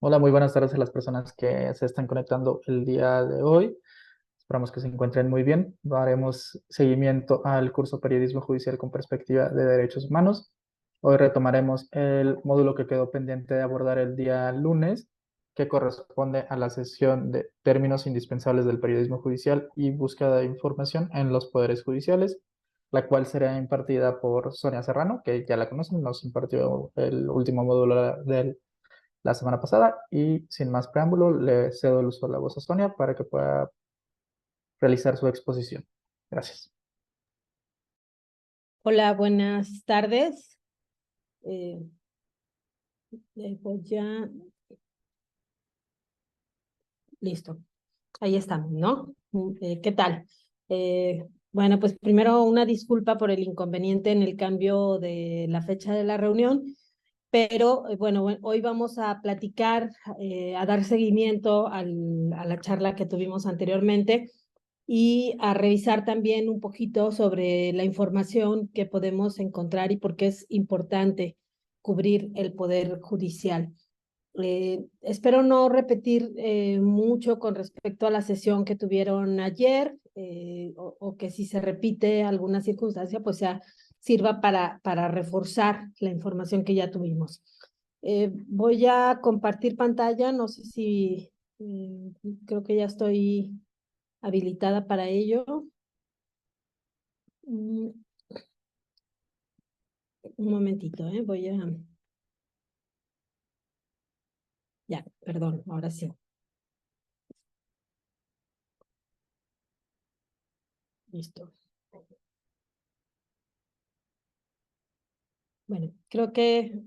Hola, muy buenas tardes a las personas que se están conectando el día de hoy. Esperamos que se encuentren muy bien. Daremos seguimiento al curso Periodismo Judicial con Perspectiva de Derechos Humanos. Hoy retomaremos el módulo que quedó pendiente de abordar el día lunes, que corresponde a la sesión de términos indispensables del periodismo judicial y búsqueda de información en los poderes judiciales, la cual será impartida por Sonia Serrano, que ya la conocen, nos impartió el último módulo del la semana pasada y sin más preámbulo le cedo el uso de la voz a Sonia para que pueda realizar su exposición. Gracias. Hola, buenas tardes. Voy ya. Listo. Ahí estamos, ¿no? ¿Qué tal? Bueno, pues primero una disculpa por el inconveniente en el cambio de la fecha de la reunión, pero bueno, hoy vamos a platicar, a dar seguimiento a la charla que tuvimos anteriormente y a revisar también un poquito sobre la información que podemos encontrar y por qué es importante cubrir el poder judicial. Espero no repetir mucho con respecto a la sesión que tuvieron ayer, o que si se repite alguna circunstancia, pues ya sirva para reforzar la información que ya tuvimos. Voy a compartir pantalla, no sé si creo que ya estoy habilitada para ello. Un momentito, voy a... Ya, perdón, ahora sí. Listo. Bueno, creo que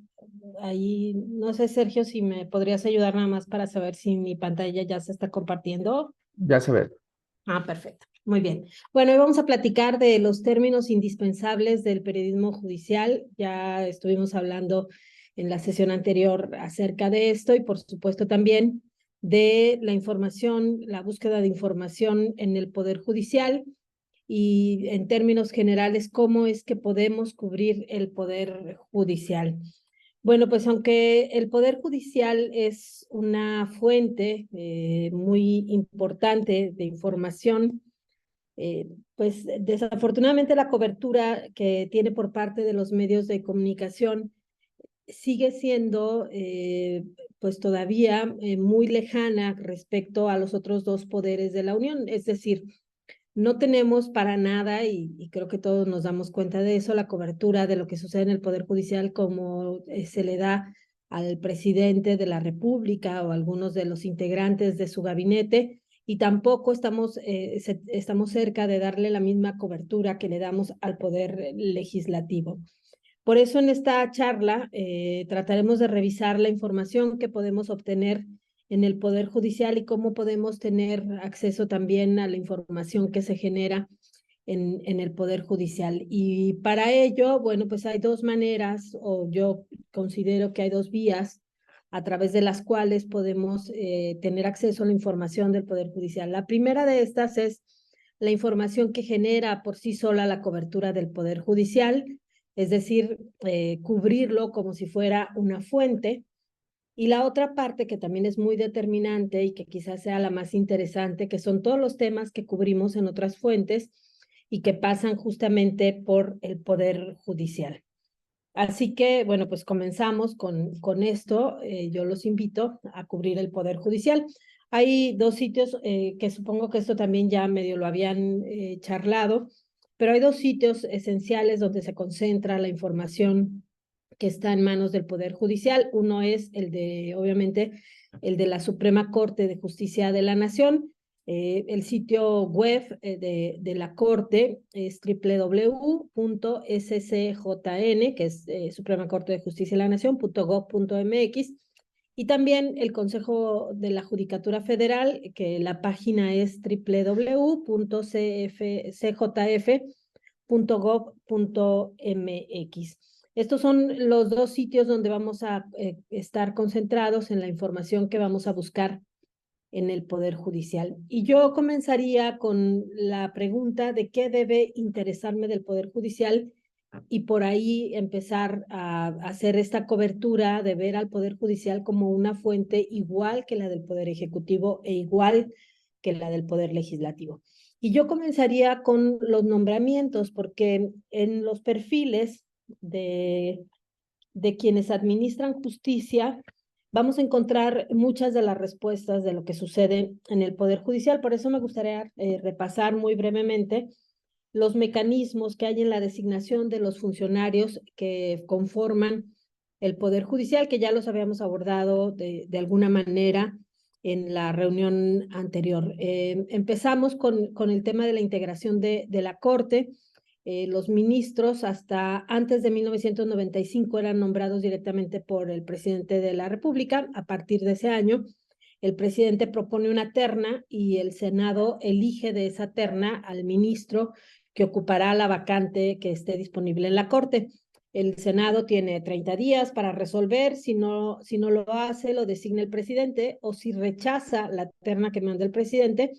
ahí, no sé, Sergio, si me podrías ayudar nada más para saber si mi pantalla ya se está compartiendo. Ya se ve. Ah, perfecto. Muy bien. Bueno, hoy vamos a platicar de los términos indispensables del periodismo judicial. Ya estuvimos hablando en la sesión anterior acerca de esto y por supuesto también de la información, la búsqueda de información en el Poder Judicial y en términos generales, cómo es que podemos cubrir el Poder Judicial. Bueno, pues aunque el Poder Judicial es una fuente muy importante de información, pues desafortunadamente la cobertura que tiene por parte de los medios de comunicación sigue siendo pues todavía muy lejana respecto a los otros dos poderes de la Unión. Es decir, no tenemos para nada, y creo que todos nos damos cuenta de eso, la cobertura de lo que sucede en el Poder Judicial como se le da al presidente de la República o a algunos de los integrantes de su gabinete, y tampoco estamos cerca de darle la misma cobertura que le damos al Poder Legislativo. Por eso en esta charla trataremos de revisar la información que podemos obtener en el Poder Judicial y cómo podemos tener acceso también a la información que se genera en el Poder Judicial. Y para ello, bueno, pues hay dos maneras, o yo considero que hay dos vías a través de las cuales podemos tener acceso a la información del Poder Judicial. La primera de estas es la información que genera por sí sola la cobertura del Poder Judicial, es decir, cubrirlo como si fuera una fuente. Y la otra parte que también es muy determinante y que quizás sea la más interesante, que son todos los temas que cubrimos en otras fuentes y que pasan justamente por el Poder Judicial. Así que, bueno, pues comenzamos con esto. Yo los invito a cubrir el Poder Judicial. Hay dos sitios que supongo que esto también ya medio lo habían charlado, pero hay dos sitios esenciales donde se concentra la información que está en manos del Poder Judicial. Uno es el de, obviamente, el de la Suprema Corte de Justicia de la Nación. El sitio web de la Corte es www.scjn, que es Suprema Corte de Justicia de la Nación.gov.mx, y también el Consejo de la Judicatura Federal, que la página es www.cjf.gov.mx. Estos son los dos sitios donde vamos a estar concentrados en la información que vamos a buscar en el Poder Judicial. Y yo comenzaría con la pregunta de qué debe interesarme del Poder Judicial y por ahí empezar a hacer esta cobertura de ver al Poder Judicial como una fuente igual que la del Poder Ejecutivo e igual que la del Poder Legislativo. Y yo comenzaría con los nombramientos, porque en los perfiles de quienes administran justicia vamos a encontrar muchas de las respuestas de lo que sucede en el Poder Judicial. Por eso me gustaría repasar muy brevemente los mecanismos que hay en la designación de los funcionarios que conforman el Poder Judicial, que ya los habíamos abordado de alguna manera en la reunión anterior. Empezamos con el tema de la integración de la Corte. Los ministros hasta antes de 1995 eran nombrados directamente por el presidente de la República. A partir de ese año, el presidente propone una terna y el Senado elige de esa terna al ministro que ocupará la vacante que esté disponible en la Corte. El Senado tiene 30 días para resolver. Si no lo hace, lo designa el presidente, o si rechaza la terna que manda el presidente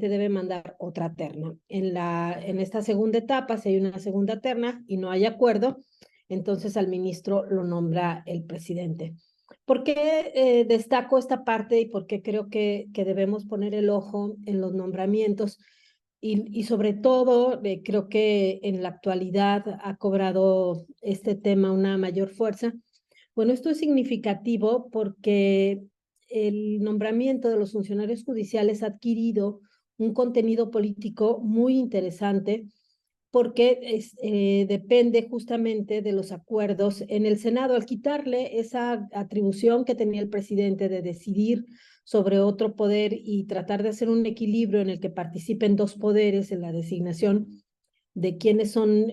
debe mandar otra terna. En esta segunda etapa, si hay una segunda terna y no hay acuerdo, entonces al ministro lo nombra el presidente. ¿Por qué destaco esta parte y por qué creo que debemos poner el ojo en los nombramientos? Y sobre todo, creo que en la actualidad ha cobrado este tema una mayor fuerza. Bueno, esto es significativo porque el nombramiento de los funcionarios judiciales ha adquirido un contenido político muy interesante, porque depende justamente de los acuerdos en el Senado. Al quitarle esa atribución que tenía el presidente de decidir sobre otro poder y tratar de hacer un equilibrio en el que participen dos poderes en la designación de quienes son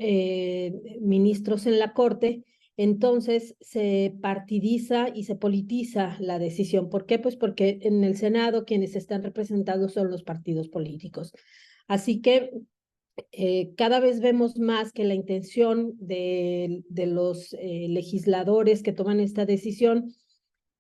ministros en la Corte, entonces se partidiza y se politiza la decisión. ¿Por qué? Pues porque en el Senado quienes están representados son los partidos políticos. Así que cada vez vemos más que la intención de los legisladores que toman esta decisión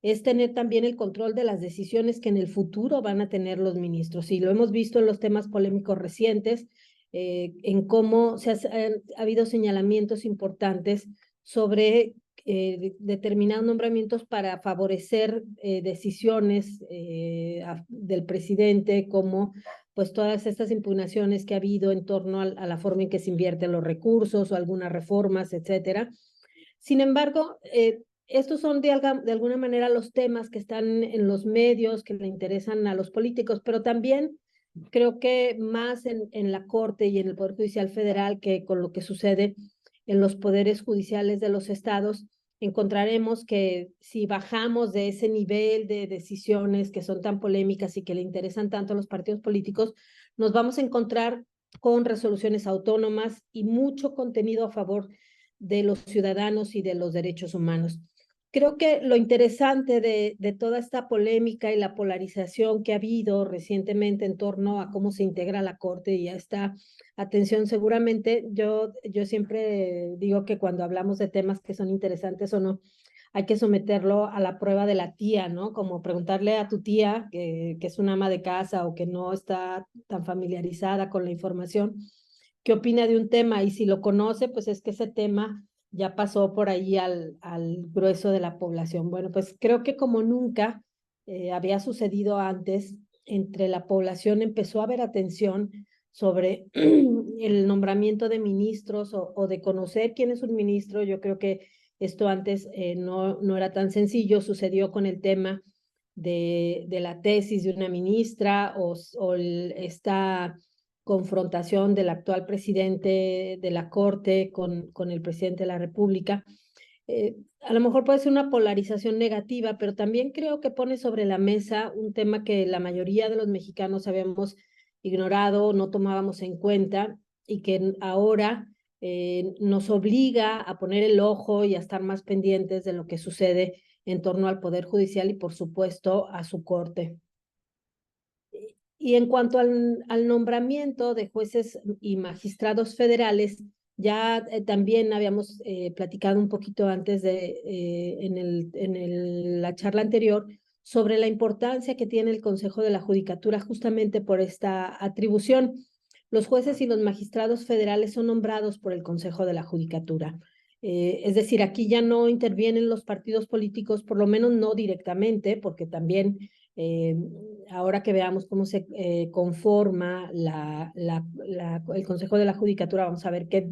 es tener también el control de las decisiones que en el futuro van a tener los ministros. Y lo hemos visto en los temas polémicos recientes, en cómo ha habido señalamientos importantes sobre determinados nombramientos para favorecer decisiones del presidente, como pues todas estas impugnaciones que ha habido en torno a la forma en que se invierten los recursos o algunas reformas, etcétera. Sin embargo, estos son de alguna manera los temas que están en los medios, que le interesan a los políticos, pero también creo que más en la Corte y en el Poder Judicial Federal que con lo que sucede en los poderes judiciales de los estados, encontraremos que si bajamos de ese nivel de decisiones que son tan polémicas y que le interesan tanto a los partidos políticos, nos vamos a encontrar con resoluciones autónomas y mucho contenido a favor de los ciudadanos y de los derechos humanos. Creo que lo interesante de toda esta polémica y la polarización que ha habido recientemente en torno a cómo se integra la Corte y a esta atención, seguramente yo siempre digo que cuando hablamos de temas que son interesantes o no, hay que someterlo a la prueba de la tía, ¿no? Como preguntarle a tu tía, que es una ama de casa o que no está tan familiarizada con la información, qué opina de un tema, y si lo conoce, pues es que ese tema ya pasó por ahí al grueso de la población. Bueno, pues creo que como nunca había sucedido antes, entre la población empezó a haber atención sobre el nombramiento de ministros o de conocer quién es un ministro. Yo creo que esto antes no era tan sencillo. Sucedió con el tema de la tesis de una ministra o esta confrontación del actual presidente de la Corte con el presidente de la República. A lo mejor puede ser una polarización negativa, pero también creo que pone sobre la mesa un tema que la mayoría de los mexicanos habíamos ignorado, no tomábamos en cuenta, y que ahora nos obliga a poner el ojo y a estar más pendientes de lo que sucede en torno al Poder Judicial y, por supuesto, a su Corte. Y en cuanto al nombramiento de jueces y magistrados federales, ya también habíamos platicado un poquito antes en la charla anterior sobre la importancia que tiene el Consejo de la Judicatura justamente por esta atribución. los jueces y los magistrados federales son nombrados por el Consejo de la Judicatura. Es decir, aquí ya no intervienen los partidos políticos, por lo menos no directamente, porque también ahora que veamos cómo se conforma el Consejo de la Judicatura, vamos a ver que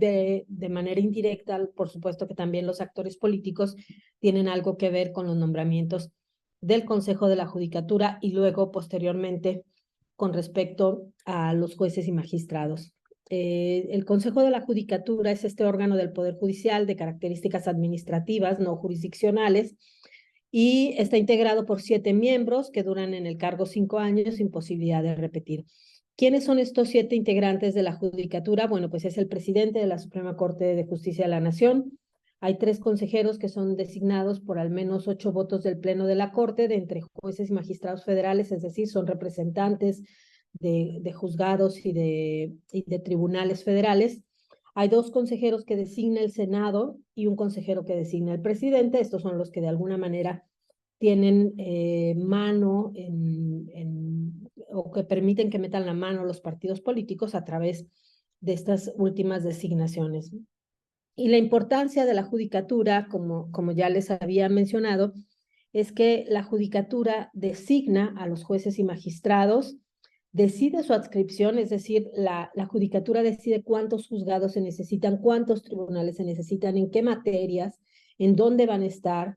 de manera indirecta, por supuesto que también los actores políticos tienen algo que ver con los nombramientos del Consejo de la Judicatura y luego posteriormente con respecto a los jueces y magistrados. El Consejo de la Judicatura es este órgano del Poder Judicial de características administrativas no jurisdiccionales y está integrado por 7 miembros que duran en el cargo 5 años sin posibilidad de repetir. ¿Quiénes son estos 7 integrantes de la Judicatura? Bueno, pues es el presidente de la Suprema Corte de Justicia de la Nación. Hay 3 consejeros que son designados por al menos 8 votos del Pleno de la Corte, de entre jueces y magistrados federales, es decir, son representantes de juzgados y de tribunales federales. Hay 2 consejeros que designa el Senado y un consejero que designa el presidente. Estos son los que de alguna manera tienen mano o que permiten que metan la mano los partidos políticos a través de estas últimas designaciones. Y la importancia de la judicatura, como ya les había mencionado, es que la judicatura designa a los jueces y magistrados, decide su adscripción, es decir, la judicatura decide cuántos juzgados se necesitan, cuántos tribunales se necesitan, en qué materias, en dónde van a estar,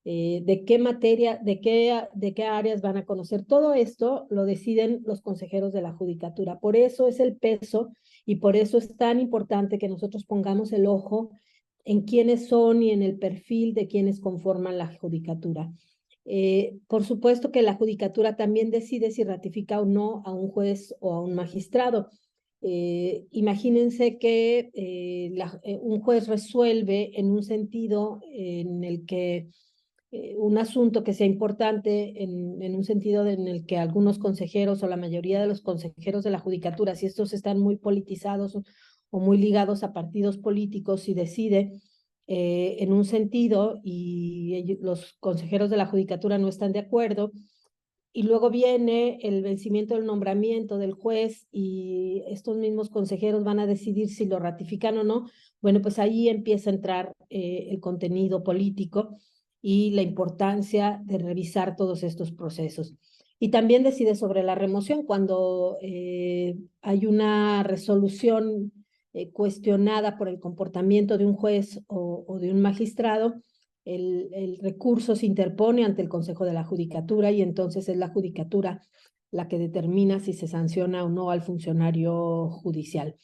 de qué materia, de qué áreas van a conocer. Todo esto lo deciden los consejeros de la judicatura. Por eso es el peso y por eso es tan importante que nosotros pongamos el ojo en quiénes son y en el perfil de quienes conforman la judicatura. Por supuesto que la judicatura también decide si ratifica o no a un juez o a un magistrado. Imagínense que un juez resuelve en un sentido en el que un asunto que sea importante en un sentido en el que algunos consejeros o la mayoría de los consejeros de la judicatura, si estos están muy politizados o muy ligados a partidos políticos y decide en un sentido y los consejeros de la judicatura no están de acuerdo, y luego viene el vencimiento del nombramiento del juez y estos mismos consejeros van a decidir si lo ratifican o no, bueno, pues ahí empieza a entrar el contenido político y la importancia de revisar todos estos procesos. Y también decide sobre la remoción cuando hay una resolución cuestionada por el comportamiento de un juez o de un magistrado. El recurso se interpone ante el Consejo de la Judicatura y entonces es la Judicatura la que determina si se sanciona o no al funcionario judicial.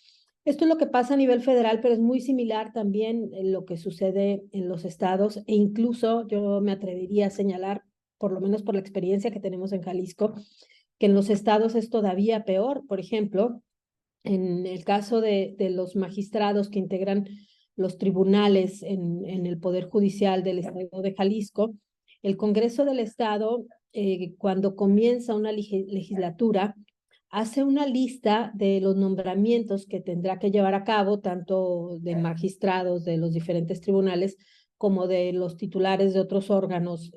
Esto es lo que pasa a nivel federal, pero es muy similar también en lo que sucede en los estados e incluso yo me atrevería a señalar, por lo menos por la experiencia que tenemos en Jalisco, que en los estados es todavía peor. Por ejemplo, en el caso de los magistrados que integran los tribunales en el Poder Judicial del Estado de Jalisco, el Congreso del Estado, cuando comienza una legislatura, hace una lista de los nombramientos que tendrá que llevar a cabo, tanto de magistrados de los diferentes tribunales, como de los titulares de otros órganos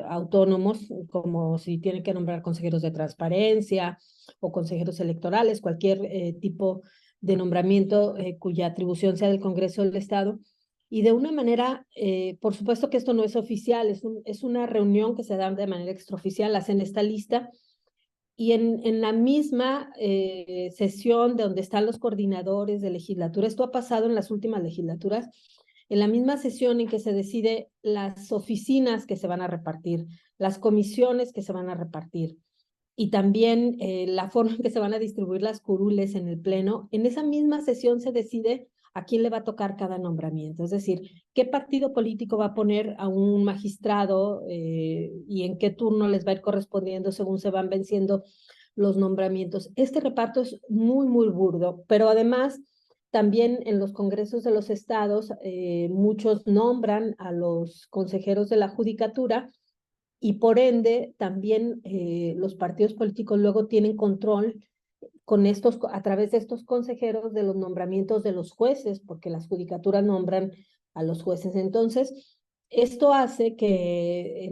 autónomos, como si tienen que nombrar consejeros de transparencia o consejeros electorales, cualquier tipo de nombramiento cuya atribución sea del Congreso del Estado. Y de una manera, por supuesto que esto no es oficial, es una reunión que se da de manera extraoficial, hacen esta lista y en la misma sesión de donde están los coordinadores de legislatura, esto ha pasado en las últimas legislaturas, en la misma sesión en que se decide las oficinas que se van a repartir, las comisiones que se van a repartir y también la forma en que se van a distribuir las curules en el pleno, en esa misma sesión se decide a quién le va a tocar cada nombramiento, es decir, qué partido político va a poner a un magistrado y en qué turno les va a ir correspondiendo según se van venciendo los nombramientos. Este reparto es muy, muy burdo, pero además también en los congresos de los estados muchos nombran a los consejeros de la judicatura y por ende también los partidos políticos luego tienen control con a través de estos consejeros de los nombramientos de los jueces, porque las judicaturas nombran a los jueces. Entonces, esto hace que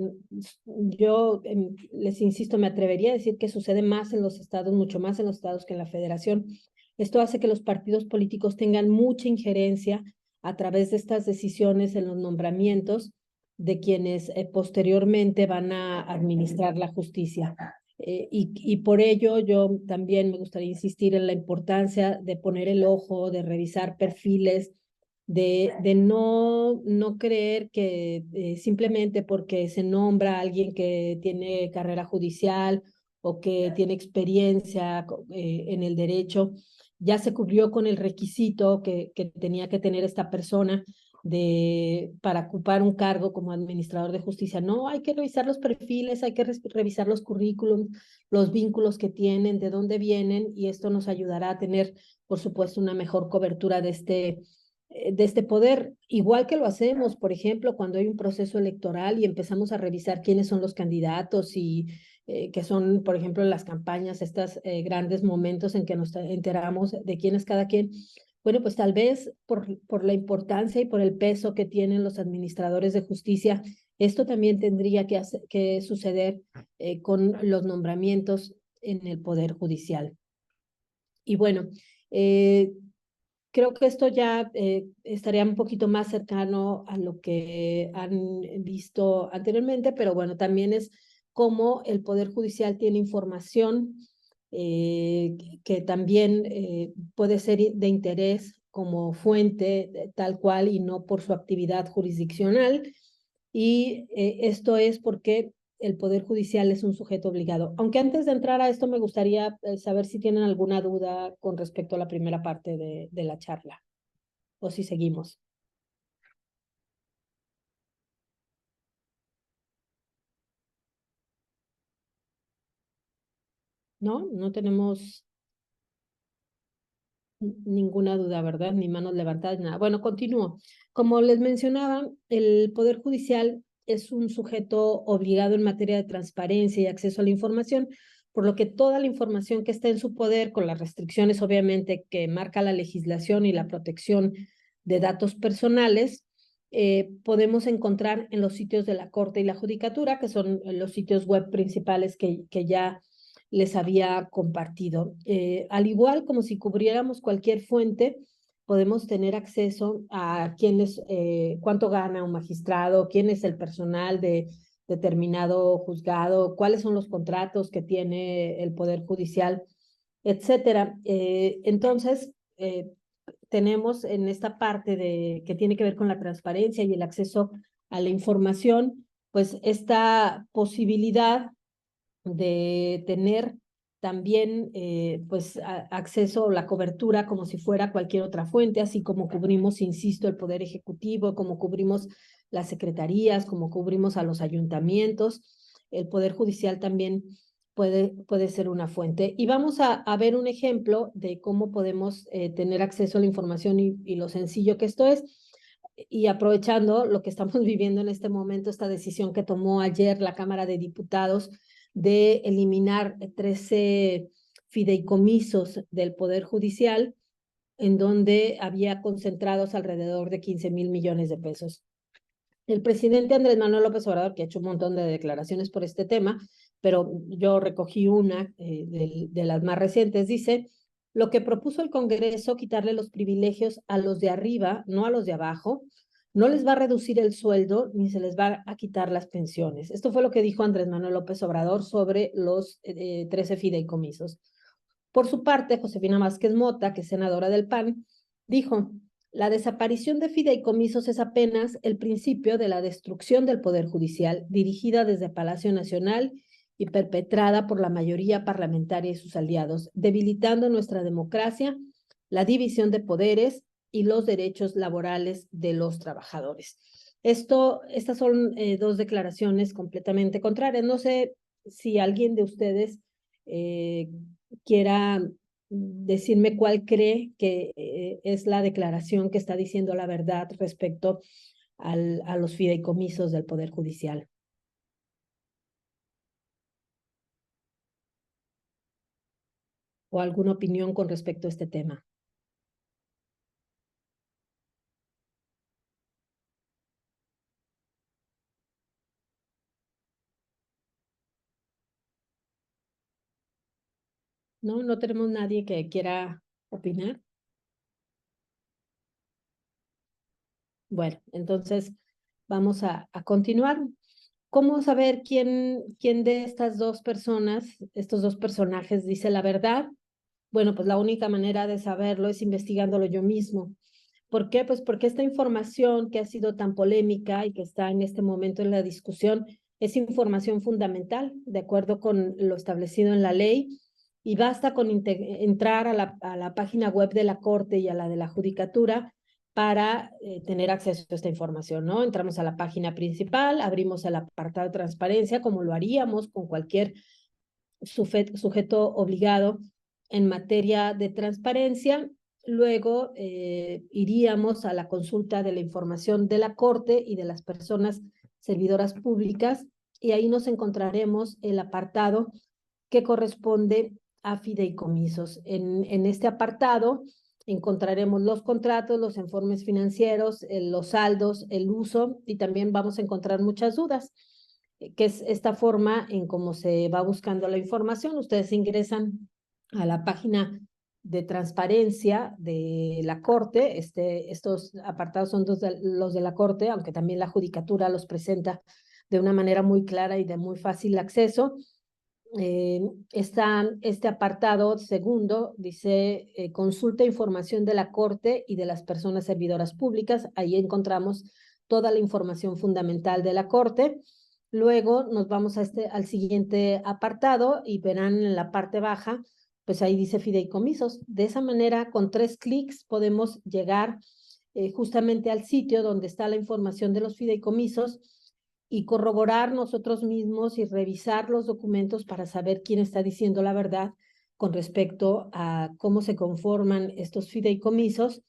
yo les insisto, me atrevería a decir que sucede más en los estados, mucho más en los estados que en la federación, Esto hace que los partidos políticos tengan mucha injerencia a través de estas decisiones en los nombramientos de quienes posteriormente van a administrar la justicia. Y por ello yo también me gustaría insistir en la importancia de poner el ojo, de revisar perfiles, de no creer que simplemente porque se nombra a alguien que tiene carrera judicial o que tiene experiencia en el derecho, ya se cubrió con el requisito que tenía que tener esta persona para ocupar un cargo como administrador de justicia. No, hay que revisar los perfiles, hay que revisar los currículums, los vínculos que tienen, de dónde vienen, y esto nos ayudará a tener, por supuesto, una mejor cobertura de este poder, igual que lo hacemos, por ejemplo, cuando hay un proceso electoral y empezamos a revisar quiénes son los candidatos y que son, por ejemplo, las campañas, estos grandes momentos en que nos enteramos de quién es cada quien. Bueno, pues tal vez por la importancia y por el peso que tienen los administradores de justicia, esto también tendría que suceder con los nombramientos en el Poder Judicial. Y bueno, creo que esto ya estaría un poquito más cercano a lo que han visto anteriormente, pero bueno, también es cómo el Poder Judicial tiene información que también puede ser de interés como fuente tal cual y no por su actividad jurisdiccional. Y esto es porque el Poder Judicial es un sujeto obligado. Aunque antes de entrar a esto me gustaría saber si tienen alguna duda con respecto a la primera parte de la charla o si seguimos. ¿No? No tenemos ninguna duda, ¿verdad? Ni manos levantadas, nada. Bueno, continúo. Como les mencionaba, el Poder Judicial es un sujeto obligado en materia de transparencia y acceso a la información, por lo que toda la información que está en su poder, con las restricciones obviamente que marca la legislación y la protección de datos personales, podemos encontrar en los sitios de la Corte y la Judicatura, que son los sitios web principales que ya les había compartido. Al igual como si cubriéramos cualquier fuente, podemos tener acceso a cuánto gana un magistrado, quién es el personal de determinado juzgado, cuáles son los contratos que tiene el Poder Judicial, etcétera. Entonces, tenemos en esta parte que tiene que ver con la transparencia y el acceso a la información, pues esta posibilidad de tener también pues acceso a la cobertura como si fuera cualquier otra fuente, así como cubrimos, insisto, el Poder Ejecutivo, como cubrimos las secretarías, como cubrimos a los ayuntamientos, el Poder Judicial también puede ser una fuente. Y vamos a ver un ejemplo de cómo podemos tener acceso a la información y lo sencillo que esto es. Y aprovechando lo que estamos viviendo en este momento, esta decisión que tomó ayer la Cámara de Diputados de eliminar 13 fideicomisos del Poder Judicial, en donde había concentrados alrededor de 15,000 millones de pesos. El presidente Andrés Manuel López Obrador, que ha hecho un montón de declaraciones por este tema, pero yo recogí una de las más recientes, dice: lo que propuso el Congreso, quitarle los privilegios a los de arriba, no a los de abajo, no les va a reducir el sueldo ni se les va a quitar las pensiones. Esto fue lo que dijo Andrés Manuel López Obrador sobre los 13 fideicomisos. Por su parte, Josefina Vázquez Mota, que es senadora del PAN, dijo: la desaparición de fideicomisos es apenas el principio de la destrucción del Poder Judicial, dirigida desde Palacio Nacional y perpetrada por la mayoría parlamentaria y sus aliados, debilitando nuestra democracia, la división de poderes y los derechos laborales de los trabajadores. Estas son dos declaraciones completamente contrarias. No sé si alguien de ustedes eh, quiera decirme cuál cree que es la declaración que está diciendo la verdad respecto a los fideicomisos del Poder Judicial. ¿O alguna opinión con respecto a este tema? No tenemos nadie que quiera opinar? Bueno, entonces vamos a continuar. ¿Cómo saber quién de estas dos personas, estos dos personajes, dice la verdad? Bueno, pues la única manera de saberlo es investigándolo yo mismo. ¿Por qué? Pues porque esta información que ha sido tan polémica y que está en este momento en la discusión es información fundamental, de acuerdo con lo establecido en la ley, y basta con entrar a la página web de la Corte y a la de la Judicatura para tener acceso a esta información, ¿no? Entramos a la página principal, abrimos el apartado de transparencia, como lo haríamos con cualquier sujeto obligado en materia de transparencia. Luego iríamos a la consulta de la información de la Corte y de las personas servidoras públicas, y ahí nos encontraremos el apartado que corresponde a fideicomisos. En este apartado encontraremos los contratos, los informes financieros, los saldos, el uso, y también vamos a encontrar muchas dudas, que es esta forma en cómo se va buscando la información. Ustedes ingresan a la página de transparencia de la Corte. Estos apartados son los de la Corte, aunque también la Judicatura los presenta de una manera muy clara y de muy fácil acceso. Este apartado segundo dice consulta información de la Corte y de las personas servidoras públicas. Ahí encontramos toda la información fundamental de la Corte. Luego nos vamos al siguiente apartado y verán en la parte baja, pues ahí dice fideicomisos. De esa manera, con 3 clics podemos llegar justamente al sitio donde está la información de los fideicomisos y corroborar nosotros mismos y revisar los documentos para saber quién está diciendo la verdad con respecto a cómo se conforman estos fideicomisos,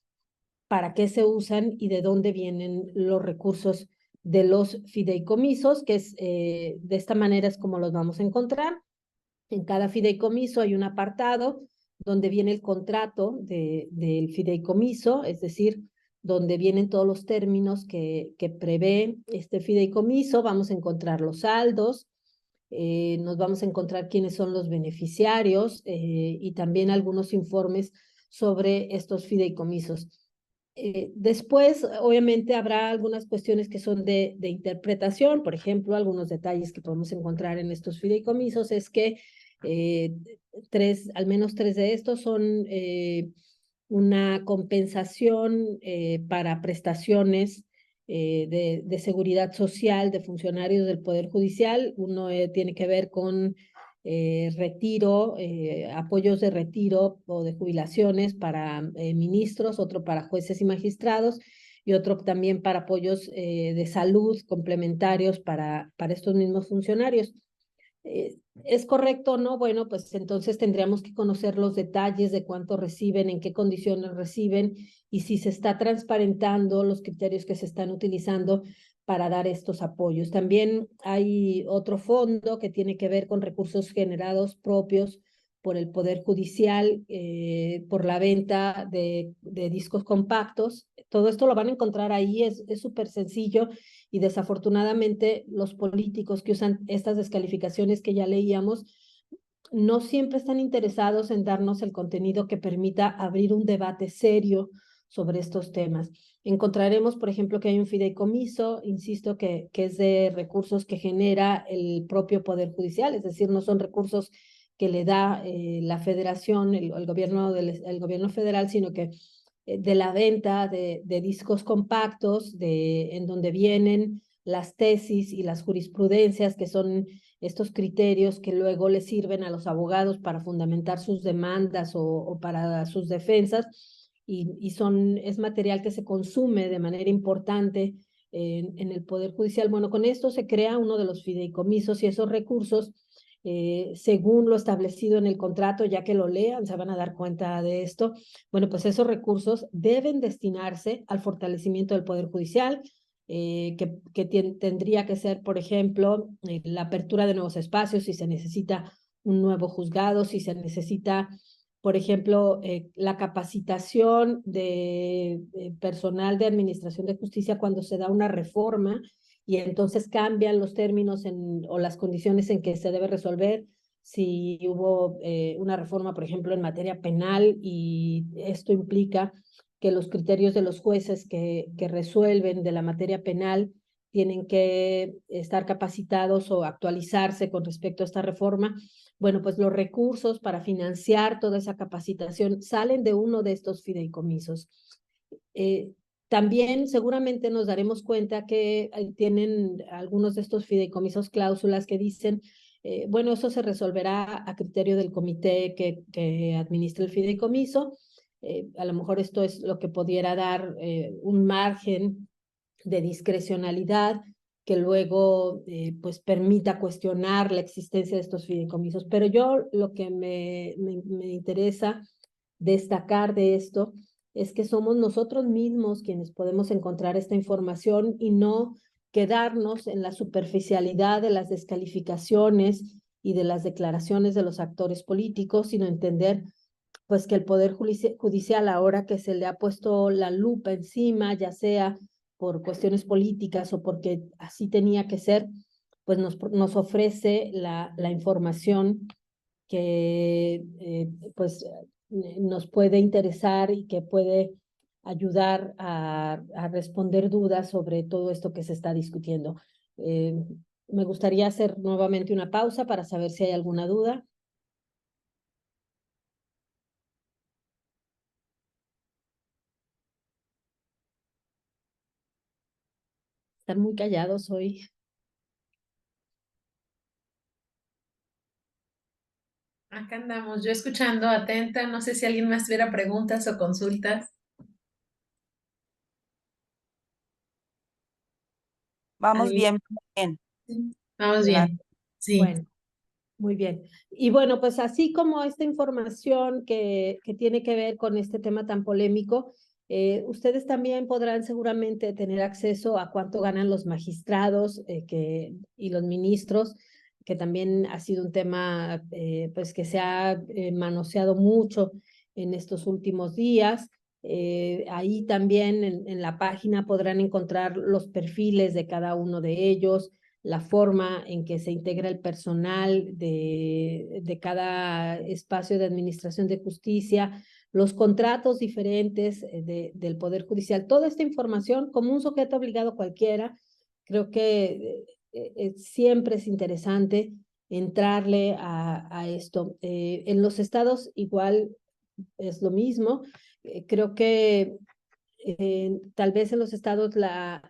para qué se usan y de dónde vienen los recursos de los fideicomisos, que es de esta manera es como los vamos a encontrar. En cada fideicomiso hay un apartado donde viene el contrato del fideicomiso, es decir, donde vienen todos los términos que prevé este fideicomiso. Vamos a encontrar los saldos, nos vamos a encontrar quiénes son los beneficiarios y también algunos informes sobre estos fideicomisos. Después, obviamente, habrá algunas cuestiones que son de interpretación. Por ejemplo, algunos detalles que podemos encontrar en estos fideicomisos es que al menos 3 de estos son una compensación para prestaciones de seguridad social de funcionarios del Poder Judicial. Uno tiene que ver con retiro, apoyos de retiro o de jubilaciones para ministros, otro para jueces y magistrados, y otro también para apoyos de salud complementarios para estos mismos funcionarios. ¿Es correcto o no? Bueno, pues entonces tendríamos que conocer los detalles de cuánto reciben, en qué condiciones reciben y si se está transparentando los criterios que se están utilizando para dar estos apoyos. También hay otro fondo que tiene que ver con recursos generados propios por el Poder Judicial, por la venta de discos compactos. Todo esto lo van a encontrar ahí, es súper sencillo, y desafortunadamente los políticos que usan estas descalificaciones que ya leíamos no siempre están interesados en darnos el contenido que permita abrir un debate serio sobre estos temas. Encontraremos, por ejemplo, que hay un fideicomiso, insisto, que es de recursos que genera el propio Poder Judicial, es decir, no son recursos que le da la federación, el gobierno federal, sino que de la venta de discos compactos, en donde vienen las tesis y las jurisprudencias, que son estos criterios que luego les sirven a los abogados para fundamentar sus demandas o para sus defensas, y es material que se consume de manera importante en el Poder Judicial. Bueno, con esto se crea uno de los fideicomisos, y esos recursos, según lo establecido en el contrato, ya que lo lean, se van a dar cuenta de esto. Bueno, pues esos recursos deben destinarse al fortalecimiento del Poder Judicial, que tendría que ser, por ejemplo, la apertura de nuevos espacios, si se necesita un nuevo juzgado, si se necesita, por ejemplo, la capacitación de personal de administración de justicia cuando se da una reforma y entonces cambian los términos o las condiciones en que se debe resolver. si hubo una reforma, por ejemplo, en materia penal, y esto implica que los criterios de los jueces que resuelven de la materia penal tienen que estar capacitados o actualizarse con respecto a esta reforma. Bueno, pues los recursos para financiar toda esa capacitación salen de uno de estos fideicomisos. También seguramente nos daremos cuenta que tienen algunos de estos fideicomisos cláusulas que dicen, bueno, eso se resolverá a criterio del comité que administra el fideicomiso. A lo mejor esto es lo que pudiera dar un margen de discrecionalidad que luego pues permita cuestionar la existencia de estos fideicomisos. Pero yo lo que me interesa destacar de esto es que somos nosotros mismos quienes podemos encontrar esta información y no quedarnos en la superficialidad de las descalificaciones y de las declaraciones de los actores políticos, sino entender pues que el Poder Judicial, ahora que se le ha puesto la lupa encima, ya sea por cuestiones políticas o porque así tenía que ser, pues nos ofrece la información que pues nos puede interesar y que puede ayudar a responder dudas sobre todo esto que se está discutiendo. Me gustaría hacer nuevamente una pausa para saber si hay alguna duda. Están muy callados hoy. Acá andamos, yo escuchando atenta, no sé si alguien más tuviera preguntas o consultas. Vamos ¿Alguien? bien, bien. Sí. Vamos Adelante. bien, sí. Bueno, muy bien. Y bueno, pues así como esta información que tiene que ver con este tema tan polémico, ustedes también podrán seguramente tener acceso a cuánto ganan los magistrados y los ministros, que también ha sido un tema pues que se ha manoseado mucho en estos últimos días. Ahí también en la página podrán encontrar los perfiles de cada uno de ellos, la forma en que se integra el personal de cada espacio de administración de justicia, los contratos diferentes del Poder Judicial, toda esta información como un sujeto obligado cualquiera. Creo que siempre es interesante entrarle a esto. En los estados igual es lo mismo. Creo que tal vez en los estados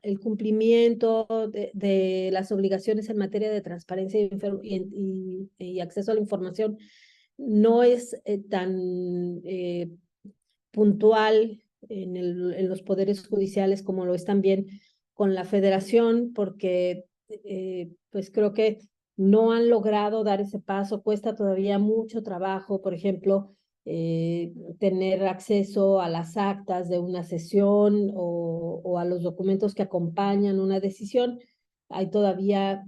el cumplimiento de las obligaciones en materia de transparencia y acceso a la información no es tan puntual en los poderes judiciales como lo es también con la federación, porque pues creo que no han logrado dar ese paso, cuesta todavía mucho trabajo, por ejemplo, tener acceso a las actas de una sesión o a los documentos que acompañan una decisión. Hay todavía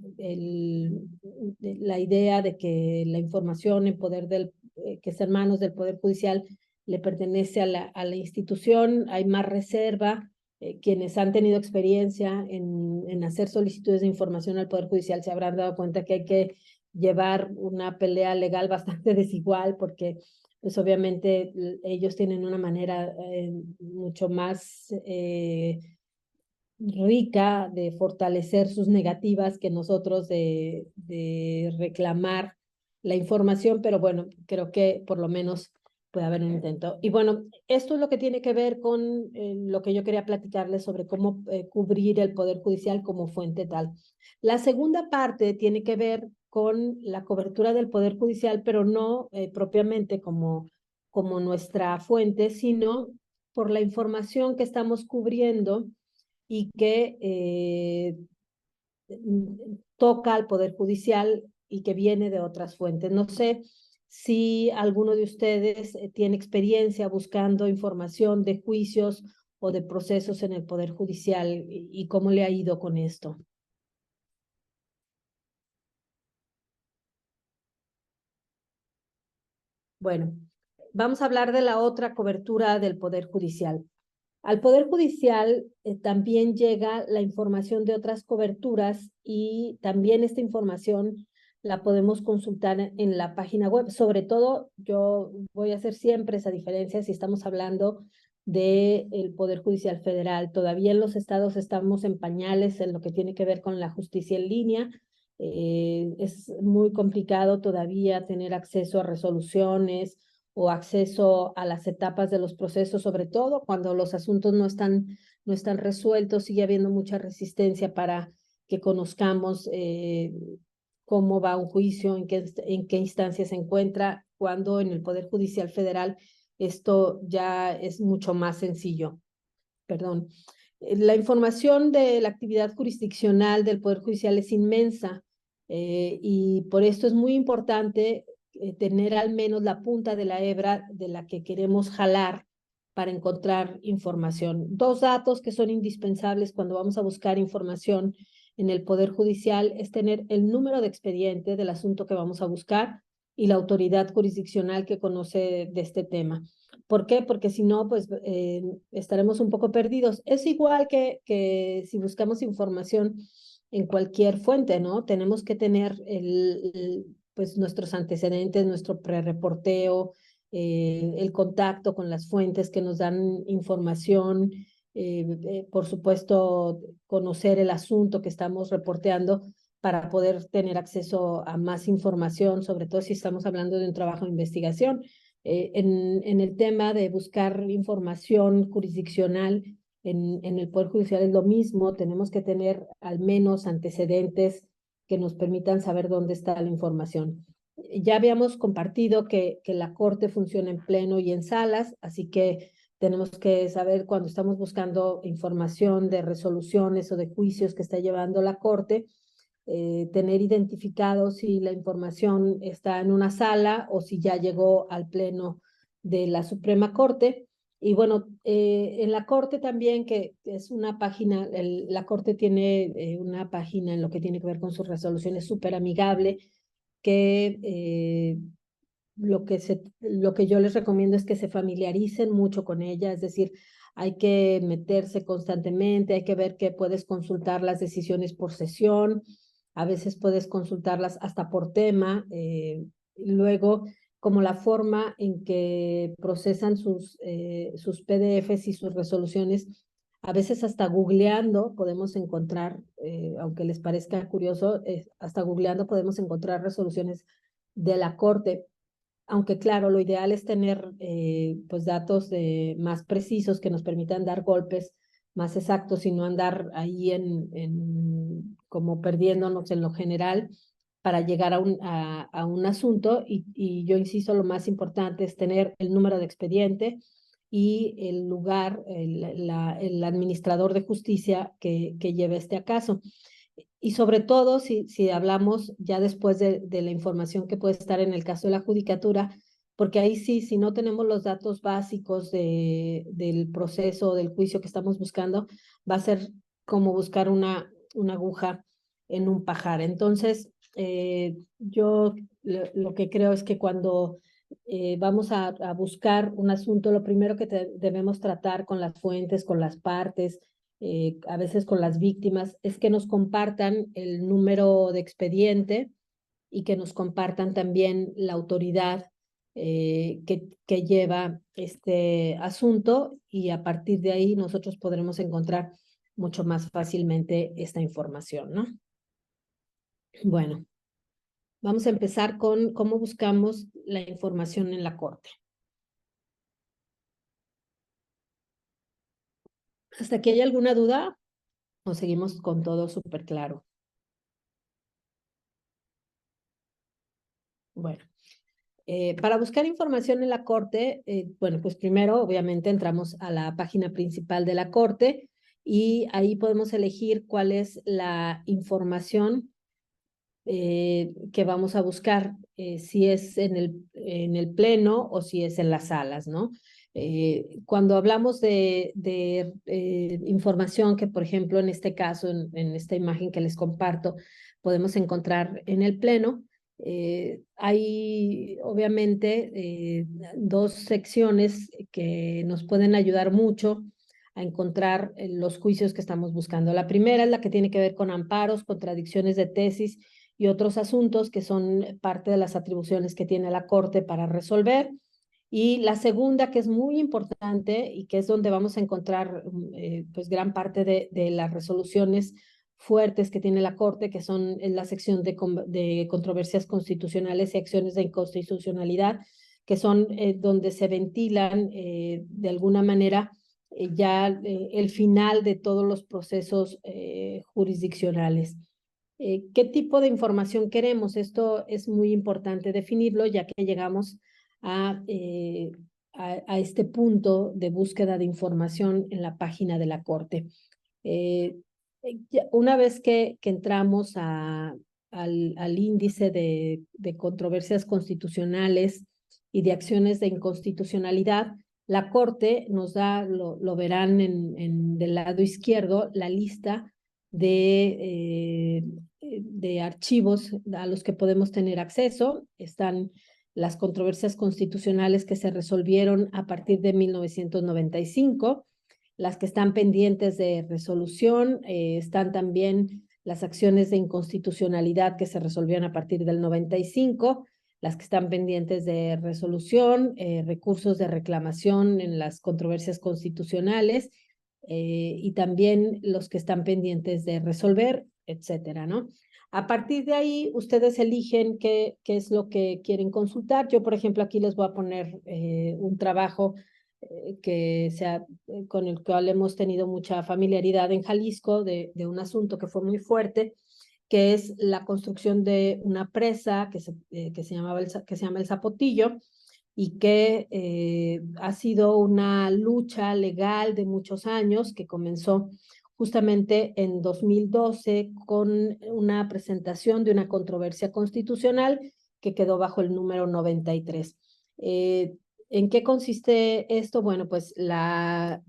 la idea de que la información en poder que está en manos del Poder Judicial le pertenece a la institución. Hay más reserva. Quienes han tenido experiencia en hacer solicitudes de información al Poder Judicial se habrán dado cuenta que hay que llevar una pelea legal bastante desigual, porque pues obviamente ellos tienen una manera mucho más rica de fortalecer sus negativas que nosotros de reclamar la información, pero bueno, creo que por lo menos puede haber un intento. Y bueno, esto es lo que tiene que ver con lo que yo quería platicarles sobre cómo cubrir el Poder Judicial como fuente tal. La segunda parte tiene que ver con la cobertura del Poder Judicial, pero no propiamente como nuestra fuente, sino por la información que estamos cubriendo y que toca al Poder Judicial y que viene de otras fuentes. No sé si alguno de ustedes tiene experiencia buscando información de juicios o de procesos en el Poder Judicial y cómo le ha ido con esto. Bueno, vamos a hablar de la otra cobertura del Poder Judicial. Al Poder Judicial también llega la información de otras coberturas y también esta información la podemos consultar en la página web. Sobre todo, yo voy a hacer siempre esa diferencia si estamos hablando del Poder Judicial Federal. Todavía en los estados estamos en pañales en lo que tiene que ver con la justicia en línea. Es muy complicado todavía tener acceso a resoluciones o acceso a las etapas de los procesos, sobre todo cuando los asuntos no están resueltos. Sigue habiendo mucha resistencia para que conozcamos cómo va un juicio, en qué instancia se encuentra, cuando en el Poder Judicial Federal esto ya es mucho más sencillo. Perdón. La información de la actividad jurisdiccional del Poder Judicial es inmensa y por esto es muy importante tener al menos la punta de la hebra de la que queremos jalar para encontrar información. Dos datos que son indispensables cuando vamos a buscar información en el Poder Judicial es tener el número de expediente del asunto que vamos a buscar y la autoridad jurisdiccional que conoce de este tema. ¿Por qué? Porque si no, pues estaremos un poco perdidos. Es igual que si buscamos información en cualquier fuente, ¿no? Tenemos que tener pues nuestros antecedentes, nuestro prerreporteo, el contacto con las fuentes que nos dan información, por supuesto, conocer el asunto que estamos reporteando para poder tener acceso a más información, sobre todo si estamos hablando de un trabajo de investigación. En el tema de buscar información jurisdiccional en el Poder Judicial es lo mismo, tenemos que tener al menos antecedentes que nos permitan saber dónde está la información. Ya habíamos compartido que la Corte funciona en pleno y en salas, así que tenemos que saber cuando estamos buscando información de resoluciones o de juicios que está llevando la Corte, tener identificado si la información está en una sala o si ya llegó al pleno de la Suprema Corte. Y bueno, en la Corte también, que es una página, la Corte tiene una página en lo que tiene que ver con sus resoluciones súper amigable, que lo que yo les recomiendo es que se familiaricen mucho con ella, es decir, hay que meterse constantemente, hay que ver que puedes consultar las decisiones por sesión, a veces puedes consultarlas hasta por tema, luego como la forma en que procesan sus PDFs y sus resoluciones, a veces hasta googleando podemos encontrar, aunque les parezca curioso, hasta googleando podemos encontrar resoluciones de la Corte. Aunque claro, lo ideal es tener pues datos más precisos que nos permitan dar golpes más exactos y no andar ahí como perdiéndonos en lo general para llegar a un asunto. Y yo insisto, lo más importante es tener el número de expediente y el lugar, el administrador de justicia que lleve este caso. Y sobre todo, si hablamos ya después de la información que puede estar en el caso de la judicatura, porque ahí sí, si no tenemos los datos básicos del proceso, del juicio que estamos buscando, va a ser como buscar una aguja en un pajar. Entonces, yo lo que creo es que cuando vamos a buscar un asunto, lo primero que debemos tratar con las fuentes, con las partes, a veces con las víctimas, es que nos compartan el número de expediente y que nos compartan también la autoridad que lleva este asunto, y a partir de ahí nosotros podremos encontrar mucho más fácilmente esta información, ¿no? Bueno, vamos a empezar con cómo buscamos la información en la Corte. ¿Hasta aquí hay alguna duda o seguimos con todo súper claro? Bueno, para buscar información en la Corte, bueno, pues primero obviamente entramos a la página principal de la Corte y ahí podemos elegir cuál es la información que vamos a buscar, si es en el pleno o si es en las salas, ¿no? Cuando hablamos de información que, por ejemplo, en este caso, en esta imagen que les comparto, podemos encontrar en el pleno, hay obviamente dos secciones que nos pueden ayudar mucho a encontrar los juicios que estamos buscando. La primera es la que tiene que ver con amparos, contradicciones de tesis y otros asuntos que son parte de las atribuciones que tiene la Corte para resolver. Y la segunda, que es muy importante y que es donde vamos a encontrar pues gran parte de las resoluciones fuertes que tiene la Corte, que son en la sección de controversias constitucionales y acciones de inconstitucionalidad, que son donde se ventilan de alguna manera ya el final de todos los procesos jurisdiccionales. ¿Qué tipo de información queremos? Esto es muy importante definirlo, ya que llegamos a este punto de búsqueda de información en la página de la Corte. Una vez que entramos al índice de controversias constitucionales y de acciones de inconstitucionalidad, la Corte nos da, lo verán del lado izquierdo, la lista de archivos a los que podemos tener acceso. Están las controversias constitucionales que se resolvieron a partir de 1995, las que están pendientes de resolución, están también las acciones de inconstitucionalidad que se resolvieron a partir del 95, las que están pendientes de resolución, recursos de reclamación en las controversias constitucionales, y también los que están pendientes de resolver, etcétera, ¿no? A partir de ahí, ustedes eligen qué es lo que quieren consultar. Yo, por ejemplo, aquí les voy a poner un trabajo con el cual hemos tenido mucha familiaridad en Jalisco, de un asunto que fue muy fuerte, que es la construcción de una presa que se llama el Zapotillo, y que ha sido una lucha legal de muchos años que comenzó justamente en 2012 con una presentación de una controversia constitucional que quedó bajo el número 93. ¿En qué consiste esto? Bueno, pues la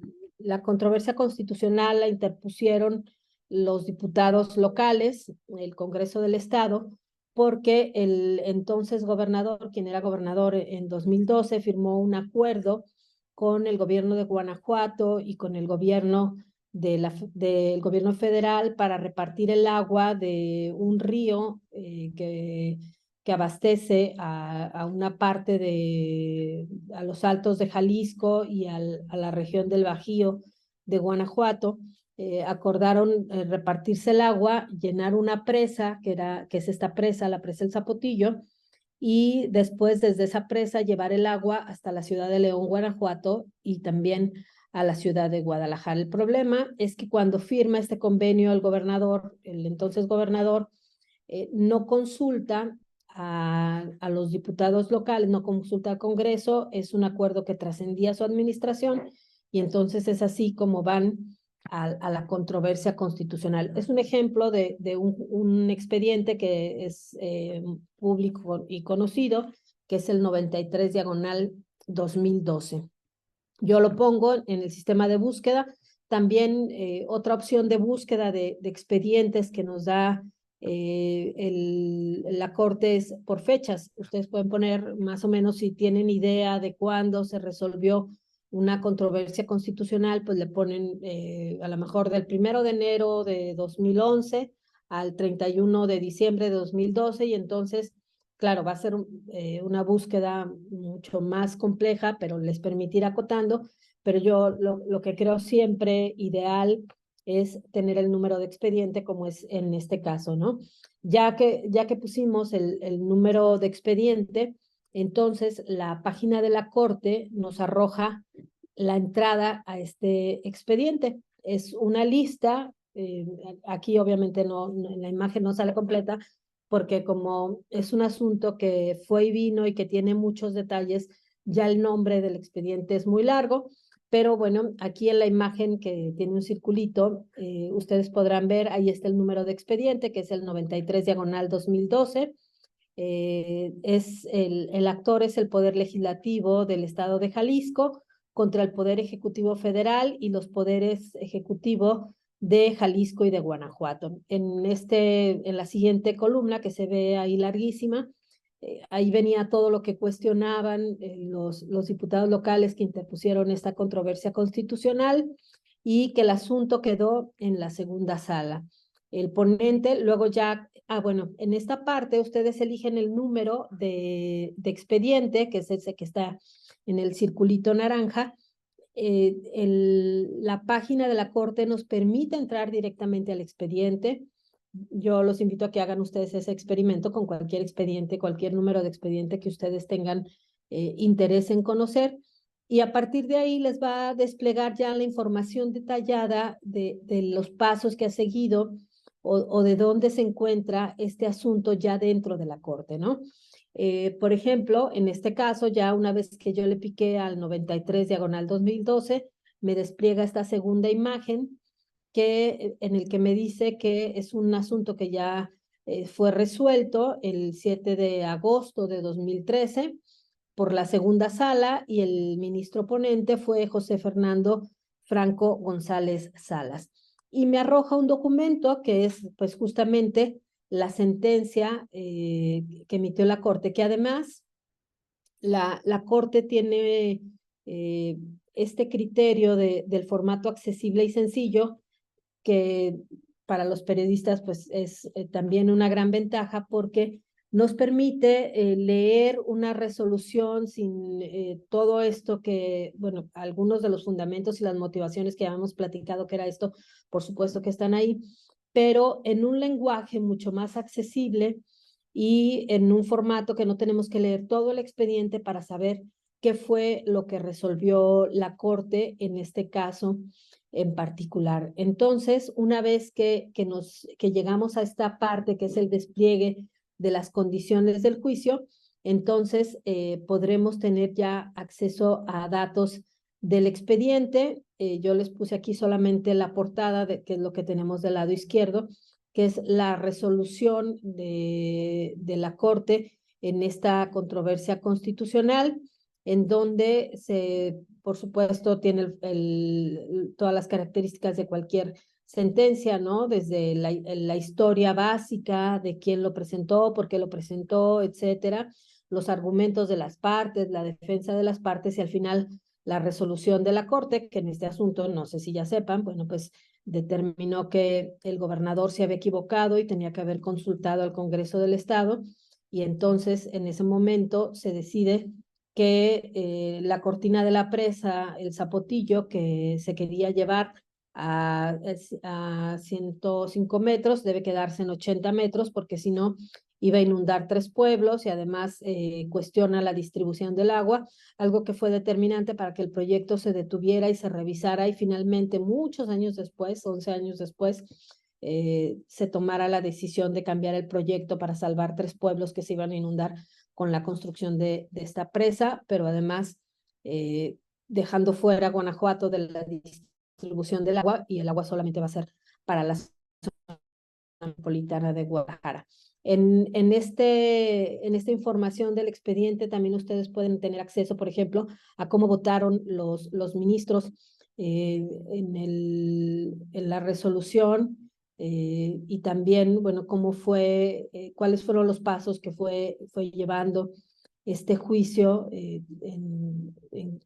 controversia constitucional la interpusieron los diputados locales, el Congreso del Estado, porque el entonces gobernador, quien era gobernador en 2012, firmó un acuerdo con el gobierno de Guanajuato y con el gobierno del gobierno federal para repartir el agua de un río que abastece a una parte a los altos de Jalisco y a la región del Bajío de Guanajuato. Acordaron repartirse el agua, llenar una presa, que es esta presa, la presa El Zapotillo, y después desde esa presa llevar el agua hasta la ciudad de León, Guanajuato, y también a la ciudad de Guadalajara. El problema es que cuando firma este convenio el gobernador, el entonces gobernador, no consulta a los diputados locales, no consulta al Congreso, es un acuerdo que trascendía su administración, y entonces es así como van a la controversia constitucional. Es un ejemplo de un expediente que es público y conocido, que es el 93/2012. Yo lo pongo en el sistema de búsqueda. También otra opción de búsqueda de expedientes que nos da la Corte es por fechas. Ustedes pueden poner más o menos, si tienen idea de cuándo se resolvió una controversia constitucional, pues le ponen a lo mejor del 1 de enero de 2011 al 31 de diciembre de 2012, y entonces, claro, va a ser una búsqueda mucho más compleja, pero les permitirá acotando. Pero yo lo que creo siempre ideal es tener el número de expediente, como es en este caso, ¿no? Ya que pusimos el número de expediente, entonces la página de la Corte nos arroja la entrada a este expediente. Es una lista, aquí obviamente en la imagen no sale completa, porque como es un asunto que fue y vino y que tiene muchos detalles, ya el nombre del expediente es muy largo. Pero bueno, aquí en la imagen que tiene un circulito, ustedes podrán ver, ahí está el número de expediente, que es el 93/2012. El actor es el Poder Legislativo del Estado de Jalisco contra el Poder Ejecutivo Federal y los poderes ejecutivos de Jalisco y de Guanajuato. En la siguiente columna, que se ve ahí larguísima, ahí venía todo lo que cuestionaban los diputados locales que interpusieron esta controversia constitucional, y que el asunto quedó en la segunda sala. el ponente, luego ya, bueno, en esta parte ustedes eligen el número de expediente, que es ese que está en el circulito naranja. La página de la Corte nos permite entrar directamente al expediente. Yo los invito a que hagan ustedes ese experimento con cualquier expediente, cualquier número de expediente que ustedes tengan interés en conocer. Y a partir de ahí les va a desplegar ya la información detallada de los pasos que ha seguido o de dónde se encuentra este asunto ya dentro de la Corte, ¿no? Por ejemplo, en este caso, ya una vez que yo le piqué al 93/2012, me despliega esta segunda imagen en el que me dice que es un asunto que ya fue resuelto el 7 de agosto de 2013 por la segunda sala y el ministro ponente fue José Fernando Franco González Salas. Y me arroja un documento que es pues justamente la sentencia que emitió la Corte, que además la Corte tiene este criterio del formato accesible y sencillo, que para los periodistas pues es también una gran ventaja porque nos permite leer una resolución sin todo esto que, bueno, algunos de los fundamentos y las motivaciones que habíamos platicado que era esto, por supuesto que están ahí, pero en un lenguaje mucho más accesible y en un formato que no tenemos que leer todo el expediente para saber qué fue lo que resolvió la Corte en este caso en particular. Entonces, una vez que llegamos a esta parte que es el despliegue de las condiciones del juicio, entonces podremos tener ya acceso a datos del expediente. Yo les puse aquí solamente la portada, que es lo que tenemos del lado izquierdo, que es la resolución de la Corte en esta controversia constitucional, en donde por supuesto, tiene todas las características de cualquier sentencia, ¿no? Desde la historia básica de quién lo presentó, por qué lo presentó, etcétera, los argumentos de las partes, la defensa de las partes y al final la resolución de la Corte, que en este asunto, no sé si ya sepan, bueno, pues determinó que el gobernador se había equivocado y tenía que haber consultado al Congreso del Estado y entonces en ese momento se decide que la cortina de la presa, el Zapotillo, que se quería llevar a 105 metros, debe quedarse en 80 metros, porque si no iba a inundar 3 pueblos y además cuestiona la distribución del agua, algo que fue determinante para que el proyecto se detuviera y se revisara y finalmente muchos años después, 11 años después, se tomara la decisión de cambiar el proyecto para salvar 3 pueblos que se iban a inundar con la construcción de esta presa, pero además dejando fuera a Guanajuato de la distribución del agua y el agua solamente va a ser para la zona metropolitana de Guadalajara. En esta información del expediente también ustedes pueden tener acceso, por ejemplo, a cómo votaron los ministros en la resolución y también, bueno, cómo fue, cuáles fueron los pasos que fue llevando este juicio en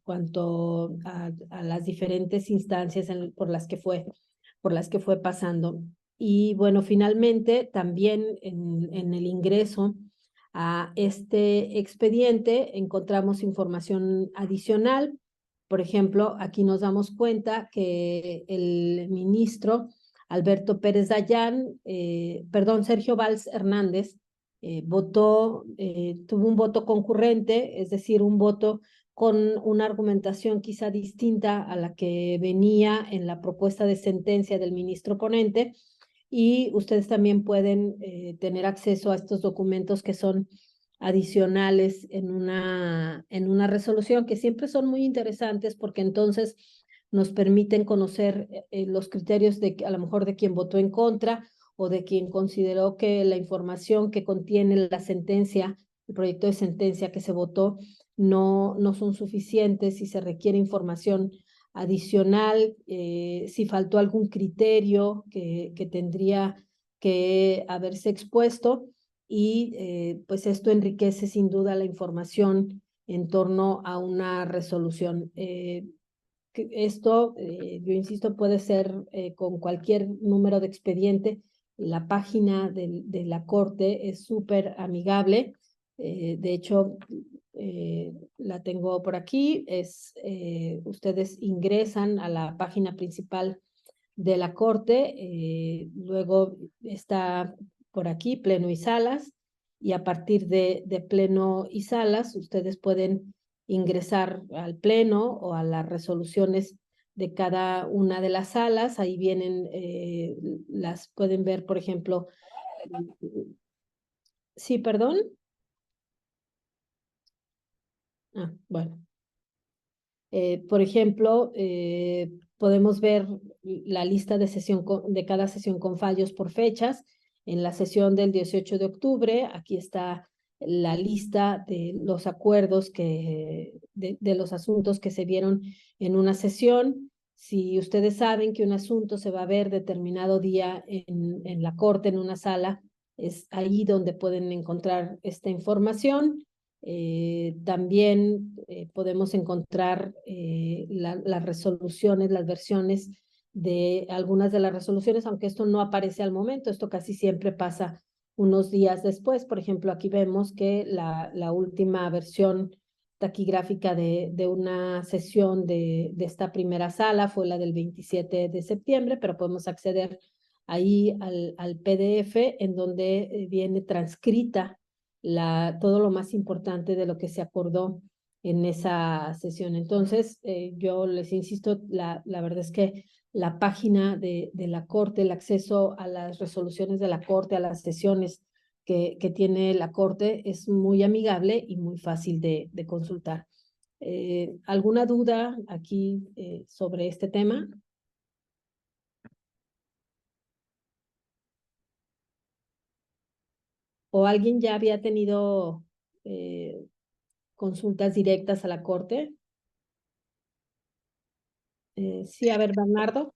cuanto a las diferentes instancias por las que fue pasando. Y bueno, finalmente también en el ingreso a este expediente encontramos información adicional. Por ejemplo, aquí nos damos cuenta que el ministro Alberto Pérez Dayán, Sergio Valls Hernández, tuvo un voto concurrente, es decir, un voto con una argumentación quizá distinta a la que venía en la propuesta de sentencia del ministro ponente, y ustedes también pueden tener acceso a estos documentos que son adicionales en una resolución, que siempre son muy interesantes porque entonces nos permiten conocer los criterios a lo mejor de quien votó en contra o de quien consideró que la información que contiene la sentencia, el proyecto de sentencia que se votó, no son suficientes y se requiere información adicional, si faltó algún criterio que tendría que haberse expuesto y pues esto enriquece sin duda la información en torno a una resolución. Esto, yo insisto, puede ser con cualquier número de expediente la página de la Corte es súper amigable. De hecho, la tengo por aquí. Ustedes ingresan a la página principal de la Corte, luego está por aquí Pleno y Salas, y a partir de Pleno y Salas ustedes pueden ingresar al Pleno o a las resoluciones de cada una de las salas. Ahí vienen, pueden ver, por ejemplo, sí, perdón. Bueno. Por ejemplo, podemos ver la lista de de cada sesión con fallos por fechas. En la sesión del 18 de octubre, aquí está la lista de los acuerdos de los asuntos que se vieron en una sesión. Si ustedes saben que un asunto se va a ver determinado día en la corte, en una sala, es ahí donde pueden encontrar esta información. También podemos encontrar las resoluciones, las versiones de algunas de las resoluciones, aunque esto no aparece al momento, esto casi siempre pasa unos días después. Por ejemplo, aquí vemos que la última versión taquigráfica de una sesión de esta primera sala fue la del 27 de septiembre, pero podemos acceder ahí al PDF en donde viene transcrita todo lo más importante de lo que se acordó en esa sesión. Entonces, yo les insisto, la verdad es que la página de la Corte, el acceso a las resoluciones de la Corte, a las sesiones que tiene la Corte, es muy amigable y muy fácil de consultar. ¿Alguna duda aquí sobre este tema? ¿O alguien ya había tenido consultas directas a la Corte? Sí, a ver, Bernardo.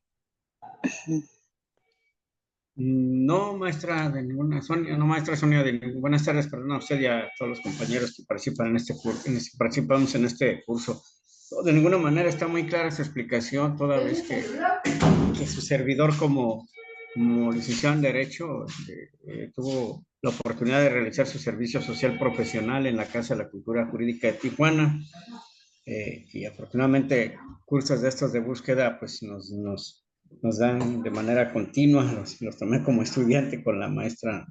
No, maestra de ninguna, Sonia, no, maestra Sonia, buenas tardes, perdón a usted y a todos los compañeros que participan en este curso, participamos en este curso. De ninguna manera está muy clara su explicación, toda vez que su servidor como licenciado en Derecho tuvo la oportunidad de realizar su servicio social profesional en la Casa de la Cultura Jurídica de Tijuana, y afortunadamente cursos de estos de búsqueda pues nos dan de manera continua, los tomé como estudiante con la maestra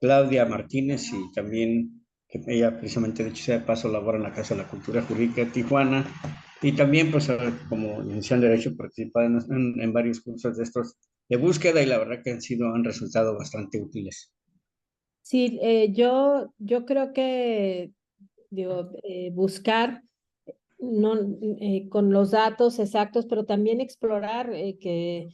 Claudia Martínez, y también que ella precisamente, dicho sea de paso, labora en la Casa de la Cultura Jurídica de Tijuana, y también pues como licenciado en Derecho participado en varios cursos de estos de búsqueda, y la verdad que han resultado bastante útiles. Sí, yo creo que buscar no, con los datos exactos, pero también explorar que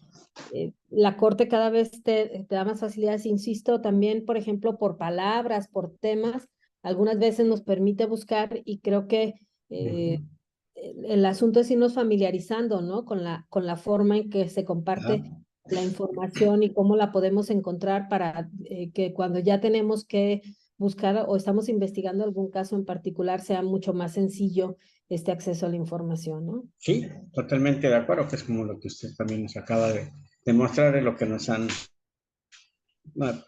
la Corte cada vez te da más facilidades, insisto, también, por ejemplo, por palabras, por temas, algunas veces nos permite buscar, y creo que el asunto es irnos familiarizando, ¿no? Con la forma en que se comparte la información y cómo la podemos encontrar para que cuando ya tenemos que buscar o estamos investigando algún caso en particular sea mucho más sencillo este acceso a la información, ¿no? Sí, totalmente de acuerdo, que es como lo que usted también nos acaba de demostrar, es lo que nos han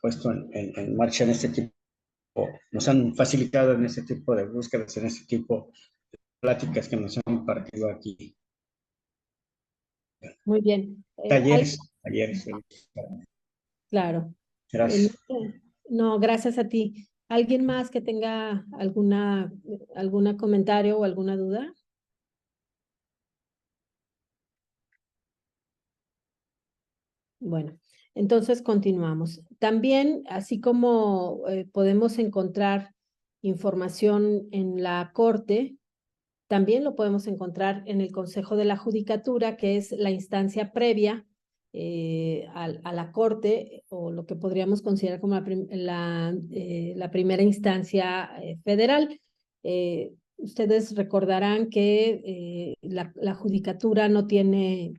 puesto en marcha en este tipo, nos han facilitado en este tipo de búsquedas, en este tipo de pláticas que nos han impartido aquí. Muy bien. Talleres. Claro. Gracias. No, gracias a ti. ¿Alguien más que tenga alguna comentario o alguna duda? Bueno, entonces continuamos. También, así como podemos encontrar información en la Corte, también lo podemos encontrar en el Consejo de la Judicatura, que es la instancia previa a la Corte, o lo que podríamos considerar como la primera instancia federal. Ustedes recordarán que la Judicatura no tiene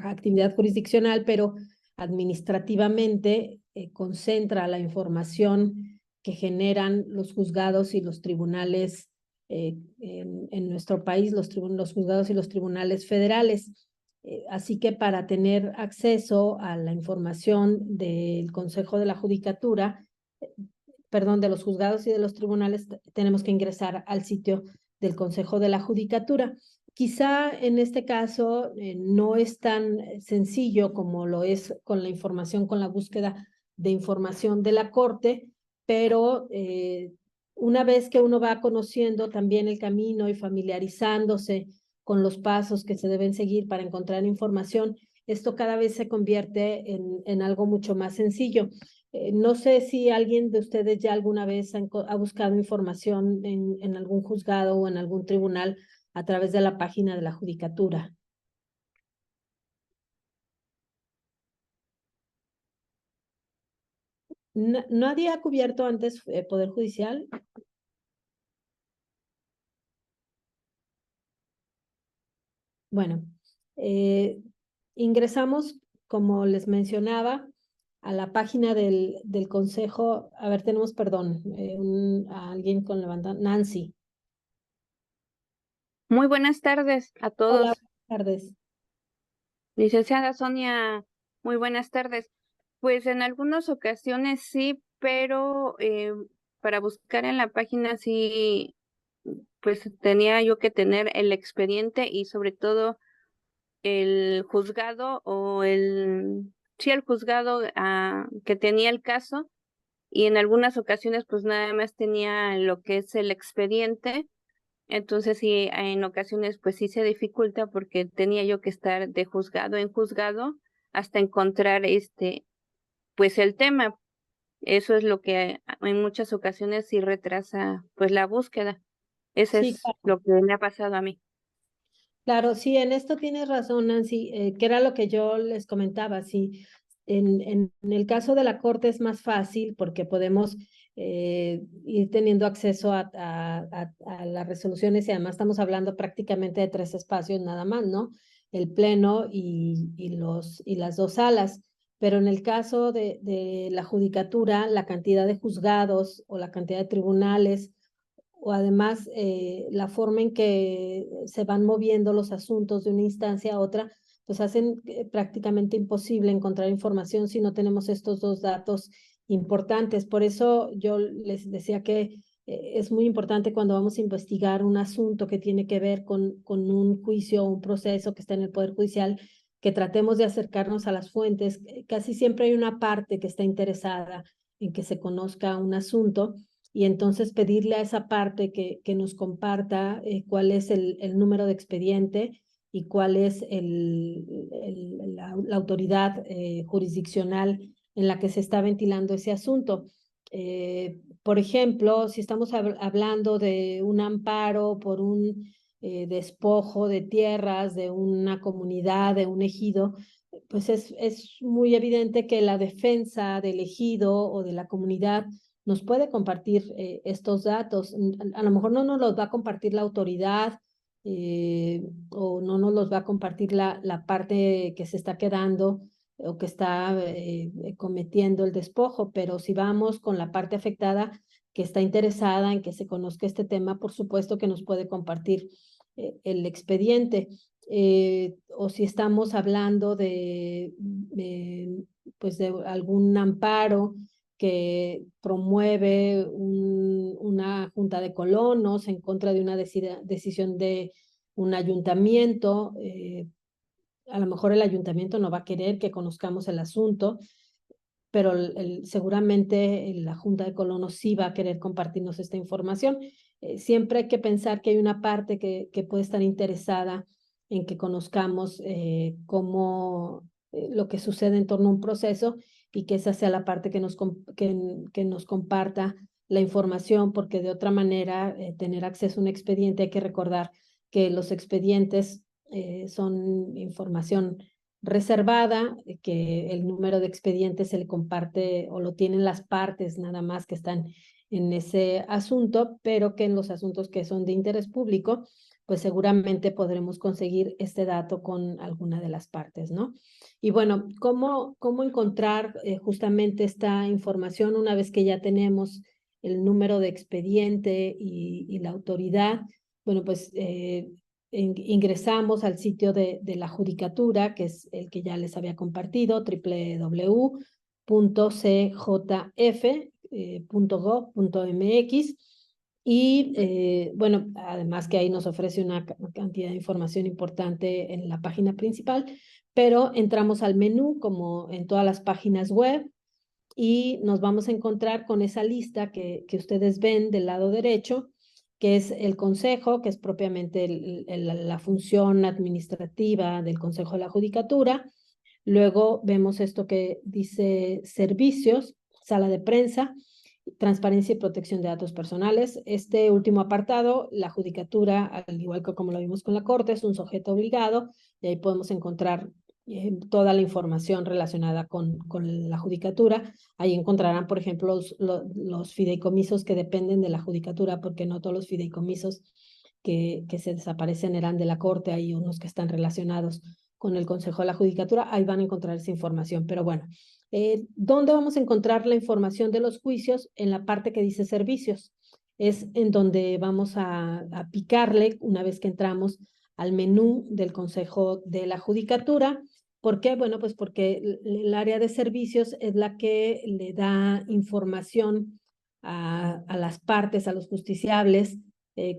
actividad jurisdiccional, pero administrativamente concentra la información que generan los juzgados y los tribunales en nuestro país, los juzgados y los tribunales federales. Así que para tener acceso a la información del Consejo de la Judicatura, perdón, de los juzgados y de los tribunales, tenemos que ingresar al sitio del Consejo de la Judicatura. Quizá en este caso no es tan sencillo como lo es con la información, con la búsqueda de información de la Corte, pero una vez que uno va conociendo también el camino y familiarizándose con los pasos que se deben seguir para encontrar información, esto cada vez se convierte en algo mucho más sencillo. No sé si alguien de ustedes ya alguna vez ha buscado información en algún juzgado o en algún tribunal a través de la página de la Judicatura. ¿Nadie ha cubierto antes Poder Judicial? Bueno, ingresamos, como les mencionaba, a la página del Consejo. A ver, tenemos, perdón, a alguien con levantando. Nancy. Muy buenas tardes a todos. Hola, buenas tardes. Licenciada Sonia, muy buenas tardes. Pues en algunas ocasiones sí, pero para buscar en la página sí, pues tenía yo que tener el expediente y sobre todo el juzgado sí, el juzgado que tenía el caso, y en algunas ocasiones pues nada más tenía lo que es el expediente. Entonces sí, en ocasiones pues sí se dificulta porque tenía yo que estar de juzgado en juzgado hasta encontrar pues el tema. Eso es lo que en muchas ocasiones sí retrasa pues la búsqueda. Eso Sí, es lo que me ha pasado a mí. claro, sí, en esto tienes razón, Nancy, que era lo que yo les comentaba. Sí, en el caso de la Corte es más fácil porque podemos ir teniendo acceso a las resoluciones, y además estamos hablando prácticamente de 3 espacios nada más, ¿no? El Pleno y las 2 salas. Pero en el caso de la Judicatura, la cantidad de juzgados o la cantidad de tribunales, o además la forma en que se van moviendo los asuntos de una instancia a otra, pues hacen prácticamente imposible encontrar información si no tenemos estos 2 datos importantes. Por eso yo les decía que es muy importante cuando vamos a investigar un asunto que tiene que ver con un juicio o un proceso que está en el Poder Judicial, que tratemos de acercarnos a las fuentes. Casi siempre hay una parte que está interesada en que se conozca un asunto, y entonces pedirle a esa parte que nos comparta cuál es el número de expediente y cuál es la autoridad jurisdiccional en la que se está ventilando ese asunto. Por ejemplo, si estamos hablando de un amparo por un despojo de tierras de una comunidad, de un ejido, pues es muy evidente que la defensa del ejido o de la comunidad nos puede compartir estos datos. A lo mejor no nos los va a compartir la autoridad o no nos los va a compartir la parte que se está quedando o que está cometiendo el despojo, pero si vamos con la parte afectada que está interesada en que se conozca este tema, por supuesto que nos puede compartir el expediente. O si estamos hablando pues de algún amparo que promueve una junta de colonos en contra de una decisión de un ayuntamiento. A lo mejor el ayuntamiento no va a querer que conozcamos el asunto, pero seguramente la junta de colonos sí va a querer compartirnos esta información. Siempre hay que pensar que hay una parte que puede estar interesada en que conozcamos cómo lo que sucede en torno a un proceso, y que esa sea la parte que nos comparta la información, porque de otra manera tener acceso a un expediente, hay que recordar que los expedientes son información reservada, que el número de expedientes se le comparte o lo tienen las partes nada más que están en ese asunto, pero que en los asuntos que son de interés público, pues seguramente podremos conseguir este dato con alguna de las partes, ¿no? Y bueno, ¿cómo encontrar justamente esta información una vez que ya tenemos el número de expediente y la autoridad? Bueno, pues ingresamos al sitio de la Judicatura, que es el que ya les había compartido, www.cjf.gov.mx. Y bueno, además que ahí nos ofrece una cantidad de información importante en la página principal, pero entramos al menú como en todas las páginas web y nos vamos a encontrar con esa lista que ustedes ven del lado derecho, que es el consejo, que es propiamente la función administrativa del Consejo de la Judicatura. Luego vemos esto que dice servicios, sala de prensa, transparencia y protección de datos personales. Este último apartado, la Judicatura, al igual que como lo vimos con la Corte, es un sujeto obligado, y ahí podemos encontrar toda la información relacionada con la Judicatura. Ahí encontrarán, por ejemplo, los fideicomisos que dependen de la Judicatura, porque no todos los fideicomisos que se desaparecen eran de la Corte, hay unos que están relacionados con el Consejo de la Judicatura, ahí van a encontrar esa información. Pero bueno, ¿dónde vamos a encontrar la información de los juicios? En la parte que dice servicios. Es en donde vamos a picarle una vez que entramos al menú del Consejo de la Judicatura. ¿Por qué? Bueno, pues porque el área de servicios es la que le da información a las partes, a los justiciables,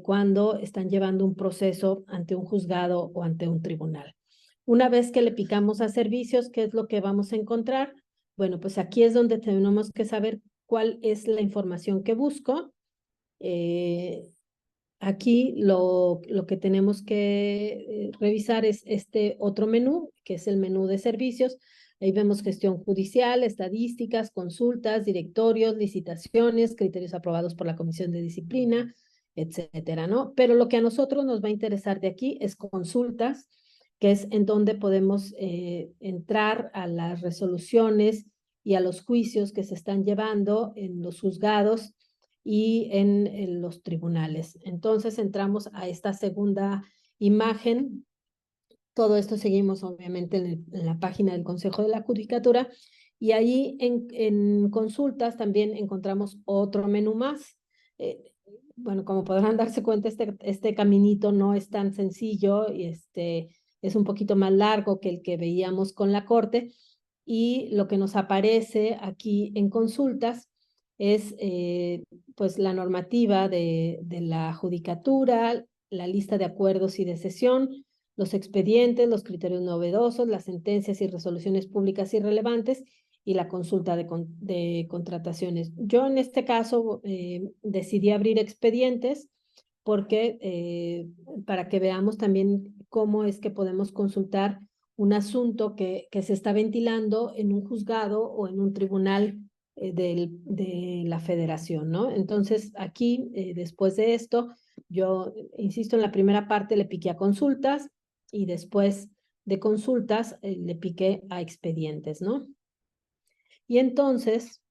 cuando están llevando un proceso ante un juzgado o ante un tribunal. Una vez que le picamos a servicios, ¿qué es lo que vamos a encontrar? Bueno, pues aquí es donde tenemos que saber cuál es la información que busco. Aquí lo que tenemos que revisar es este otro menú, que es el menú de servicios. Ahí vemos gestión judicial, estadísticas, consultas, directorios, licitaciones, criterios aprobados por la Comisión de Disciplina, etcétera, ¿no? Pero lo que a nosotros nos va a interesar de aquí es consultas, que es en donde podemos entrar a las resoluciones y a los juicios que se están llevando en los juzgados y en los tribunales. Entonces entramos a esta segunda imagen. Todo esto seguimos obviamente en la página del Consejo de la Judicatura, y ahí en consultas también encontramos otro menú más. Bueno, como podrán darse cuenta, este caminito no es tan sencillo y es un poquito más largo que el que veíamos con la Corte, y lo que nos aparece aquí en consultas es pues la normativa de la Judicatura, la lista de acuerdos y de sesión, los expedientes, los criterios novedosos, las sentencias y resoluciones públicas irrelevantes y la consulta de contrataciones. Yo en este caso decidí abrir expedientes porque para que veamos también cómo es que podemos consultar un asunto que se está ventilando en un juzgado o en un tribunal de la federación, ¿no? Entonces, aquí, después de esto, yo, insisto, en la primera parte le piqué a consultas y después de consultas le piqué a expedientes, ¿no? Y entonces,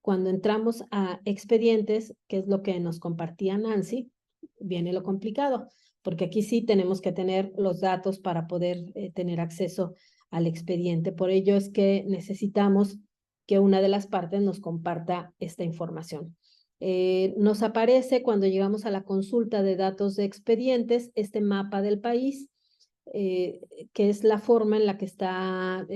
cuando entramos a expedientes, que es lo que nos compartía Nancy, viene lo complicado, porque aquí sí tenemos que tener los datos para poder tener acceso al expediente. Por ello es que necesitamos que una de las partes nos comparta esta información. Nos aparece cuando llegamos a la consulta de datos de expedientes este mapa del país, que es la forma en la que está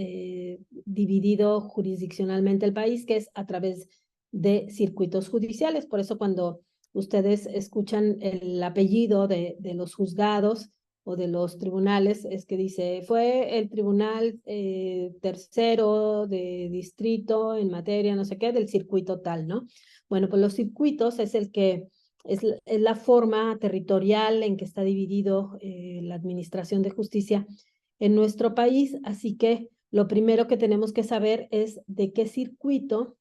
dividido jurisdiccionalmente el país, que es a través de circuitos judiciales. Por eso cuando ustedes escuchan el apellido de los juzgados o de los tribunales, es que dice, fue el tribunal tercero de distrito en materia, no sé qué, del circuito tal, ¿no? Bueno, pues los circuitos es el que es la forma territorial en que está dividido la administración de justicia en nuestro país. Así que lo primero que tenemos que saber es de qué circuito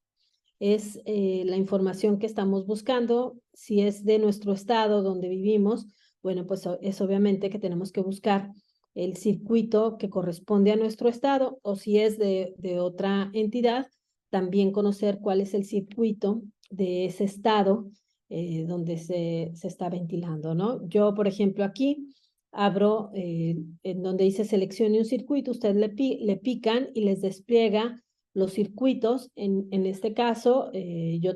es la información que estamos buscando. Si es de nuestro estado donde vivimos, bueno, pues es obviamente que tenemos que buscar el circuito que corresponde a nuestro estado, o si es de otra entidad, también conocer cuál es el circuito de ese estado donde se está ventilando, ¿no? Yo, por ejemplo, aquí abro en donde dice seleccione un circuito, ustedes le pican y les despliega los circuitos. En este caso, yo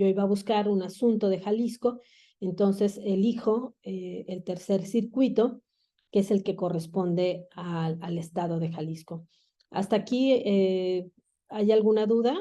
iba a buscar un asunto de Jalisco, Entonces elijo el tercer circuito, que es el que corresponde al estado de Jalisco. Hasta aquí, ¿hay alguna duda?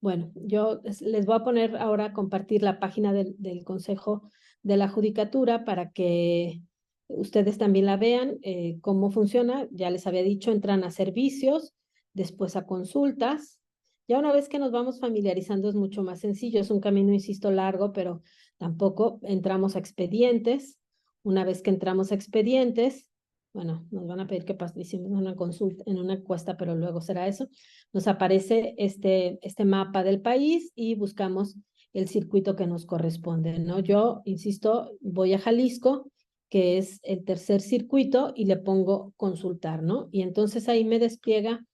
Bueno, yo les voy a poner ahora a compartir la página del Consejo de la Judicatura para que ustedes también la vean, cómo funciona. Ya les había dicho, entran a servicios, después a consultas. Ya una vez que nos vamos familiarizando es mucho más sencillo. Es un camino, insisto, largo, pero tampoco entramos a expedientes. Una vez que entramos a expedientes, bueno, nos van a pedir que hicimos una consulta en una encuesta, pero luego será eso. Nos aparece este mapa del país y buscamos el circuito que nos corresponde, ¿no? Yo, insisto, voy a Jalisco, que es el tercer circuito, y le pongo consultar, ¿no? Y entonces ahí me despliega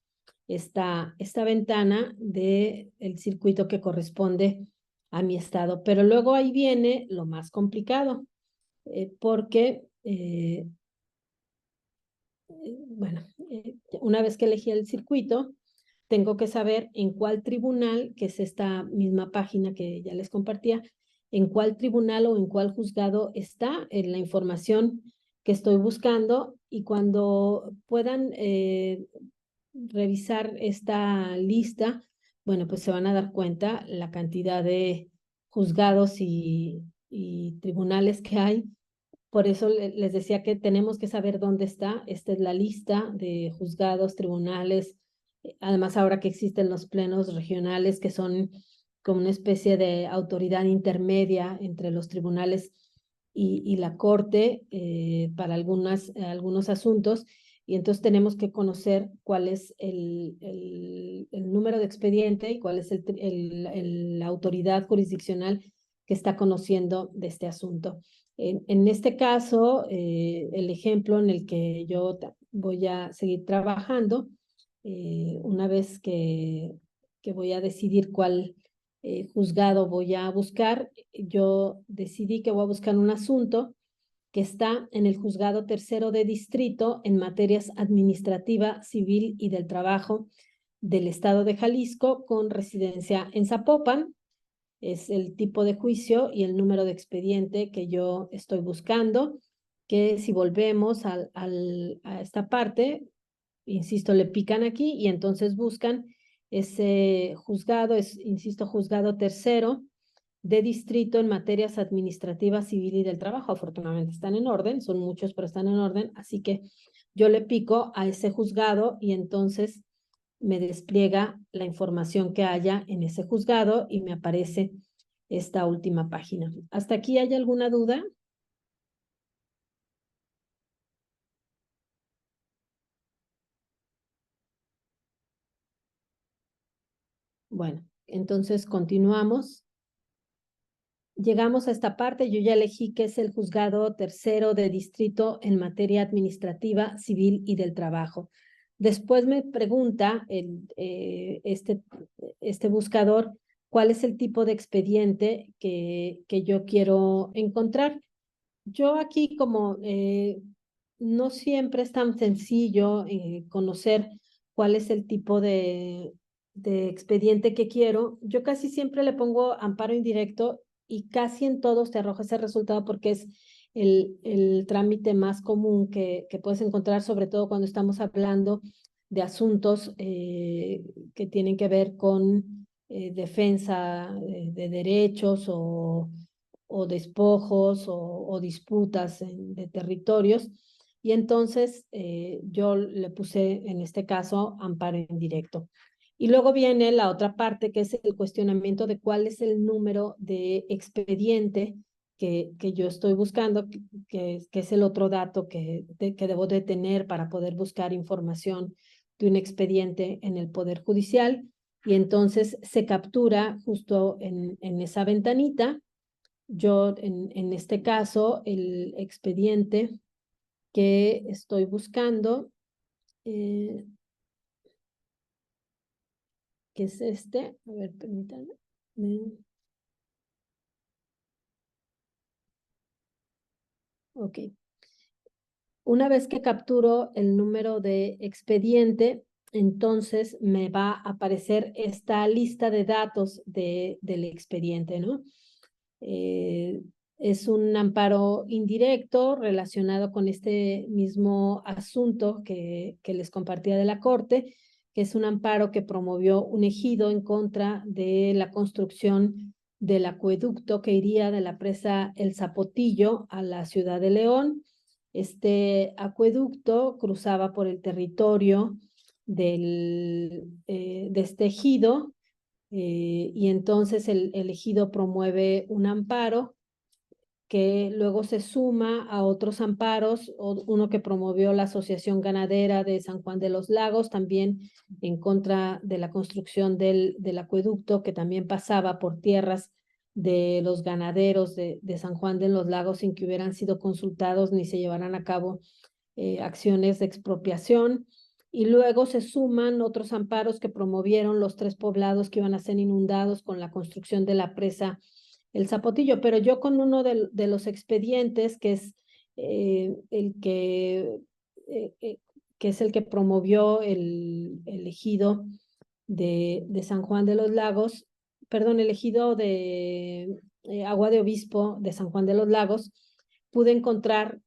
esta ventana del circuito que corresponde a mi estado. Pero luego ahí viene lo más complicado, porque bueno, una vez que elegí el circuito, tengo que saber en cuál tribunal, que es esta misma página que ya les compartía, en cuál tribunal o en cuál juzgado está la información que estoy buscando, y cuando puedan revisar esta lista, bueno, pues se van a dar cuenta la cantidad de juzgados y tribunales que hay. Por eso les decía que tenemos que saber dónde está. Esta es la lista de juzgados, tribunales. Además, ahora que existen los plenos regionales, que son como una especie de autoridad intermedia entre los tribunales y la corte para algunos asuntos. Y entonces tenemos que conocer cuál es el número de expediente y cuál es la autoridad jurisdiccional que está conociendo de este asunto. En este caso, el ejemplo en el que yo voy a seguir trabajando, una vez que voy a decidir cuál juzgado voy a buscar, yo decidí que voy a buscar un asunto que está en el juzgado tercero de distrito en materias administrativa, civil y del trabajo del estado de Jalisco, con residencia en Zapopan. Es el tipo de juicio y el número de expediente que yo estoy buscando, que si volvemos a esta parte, insisto, le pican aquí y entonces buscan ese juzgado, insisto, juzgado tercero de distrito en materias administrativas, civil y del trabajo. Afortunadamente están en orden, son muchos, pero están en orden, así que yo le pico a ese juzgado y entonces me despliega la información que haya en ese juzgado y me aparece esta última página. ¿Hasta aquí hay alguna duda? Bueno, entonces continuamos. Llegamos a esta parte, yo ya elegí que es el juzgado tercero de distrito en materia administrativa, civil y del trabajo. Después me pregunta este buscador cuál es el tipo de expediente que yo quiero encontrar. Yo aquí, como no siempre es tan sencillo conocer cuál es el tipo de expediente que quiero, yo casi siempre le pongo amparo indirecto y casi en todos te arroja ese resultado porque es el trámite más común que puedes encontrar, sobre todo cuando estamos hablando de asuntos que tienen que ver con defensa de derechos o despojos o disputas de territorios. Y entonces yo le puse en este caso amparo indirecto. Y luego viene la otra parte, que es el cuestionamiento de cuál es el número de expediente que yo estoy buscando, que es el otro dato que debo de tener para poder buscar información de un expediente en el Poder Judicial. Y entonces se captura justo en esa ventanita. Yo, en este caso, el expediente que estoy buscando, que es este, a ver, permítanme. Ok. Una vez que capturo el número de expediente, entonces me va a aparecer esta lista de datos del expediente, ¿no? Es un amparo indirecto relacionado con este mismo asunto que les compartía de la Corte, que es un amparo que promovió un ejido en contra de la construcción del acueducto que iría de la presa El Zapotillo a la ciudad de León. Este acueducto cruzaba por el territorio de este ejido, y entonces el ejido promueve un amparo que luego se suma a otros amparos, uno que promovió la Asociación Ganadera de San Juan de los Lagos, también en contra de la construcción del acueducto, que también pasaba por tierras de los ganaderos de San Juan de los Lagos sin que hubieran sido consultados ni se llevaran a cabo acciones de expropiación. Y luego se suman otros amparos que promovieron los 3 poblados que iban a ser inundados con la construcción de la presa El Zapotillo, pero yo con uno de los expedientes, que es el que es el que promovió el ejido de San Juan de los Lagos, perdón, el ejido de Agua de Obispo de San Juan de los Lagos, pude encontrar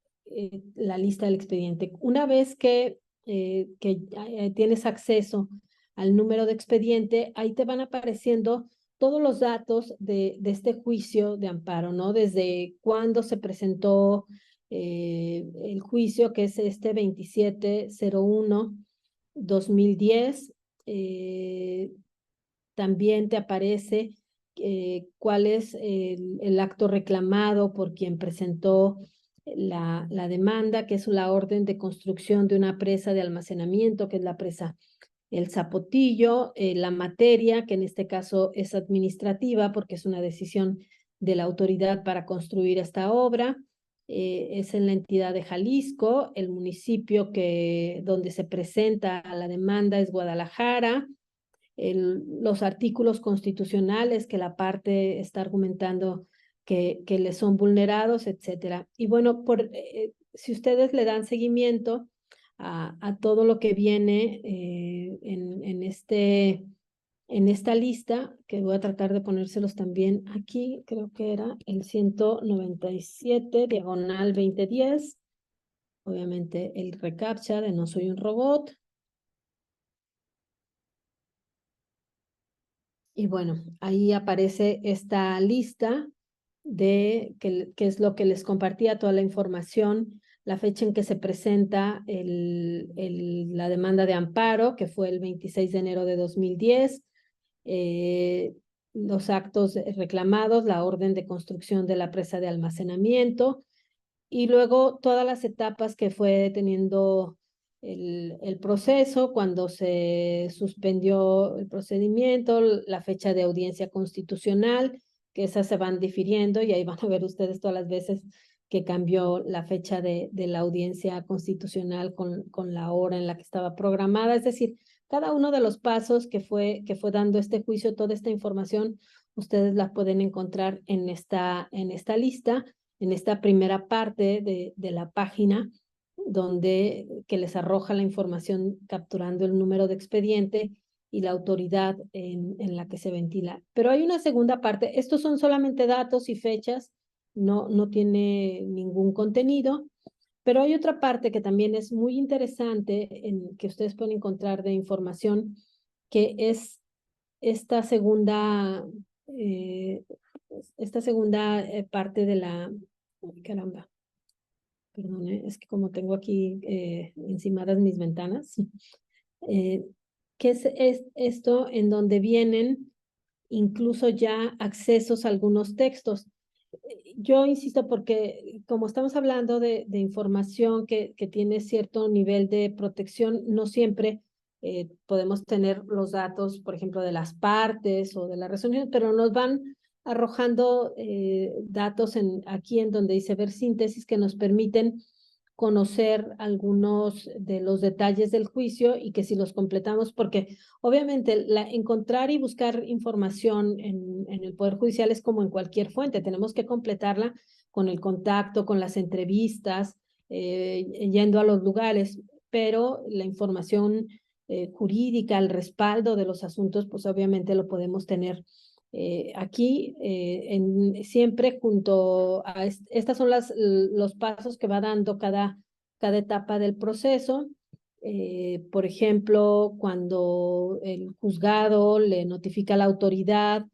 la lista del expediente. Una vez que tienes acceso al número de expediente, ahí te van apareciendo todos los datos de este juicio de amparo, ¿no? Desde cuándo se presentó el juicio, que es este 2701-2010. También te aparece cuál es el acto reclamado por quien presentó la demanda, que es la orden de construcción de una presa de almacenamiento, que es la presa El Zapotillo, la materia, que en este caso es administrativa, porque es una decisión de la autoridad para construir esta obra, es en la entidad de Jalisco, el municipio donde se presenta la demanda es Guadalajara, los artículos constitucionales que la parte está argumentando que le son vulnerados, etcétera. Y bueno, si ustedes le dan seguimiento a todo lo que viene en esta lista, que voy a tratar de ponérselos también aquí, creo que era el 197/2010, obviamente el reCAPTCHA de No Soy un Robot. Y bueno, ahí aparece esta lista de que es lo que les compartía, toda la información, la fecha en que se presenta la demanda de amparo, que fue el 26 de enero de 2010, los actos reclamados, la orden de construcción de la presa de almacenamiento, y luego todas las etapas que fue teniendo el proceso, cuando se suspendió el procedimiento, la fecha de audiencia constitucional, que esas se van difiriendo, y ahí van a ver ustedes todas las veces que cambió la fecha de la audiencia constitucional con la hora en la que estaba programada. Es decir, cada uno de los pasos que fue dando este juicio, toda esta información, ustedes la pueden encontrar en esta lista, en esta primera parte de la página, que les arroja la información capturando el número de expediente y la autoridad en la que se ventila. Pero hay una segunda parte. Estos son solamente datos y fechas, no tiene ningún contenido, pero hay otra parte que también es muy interesante, que ustedes pueden encontrar de información, que es esta segunda parte de la... Caramba, perdón, es que como tengo aquí encimadas mis ventanas, que es esto en donde vienen incluso ya accesos a algunos textos. Yo insisto porque como estamos hablando de información que tiene cierto nivel de protección, no siempre podemos tener los datos, por ejemplo, de las partes o de la resolución, pero nos van arrojando datos aquí en donde dice ver síntesis, que nos permiten conocer algunos de los detalles del juicio, y que si los completamos, porque obviamente encontrar y buscar información en el Poder Judicial es como en cualquier fuente, tenemos que completarla con el contacto, con las entrevistas, yendo a los lugares, pero la información jurídica, el respaldo de los asuntos, pues obviamente lo podemos tener aquí, siempre junto a estos son los pasos que va dando cada etapa del proceso. Por ejemplo, cuando el juzgado le notifica a la autoridad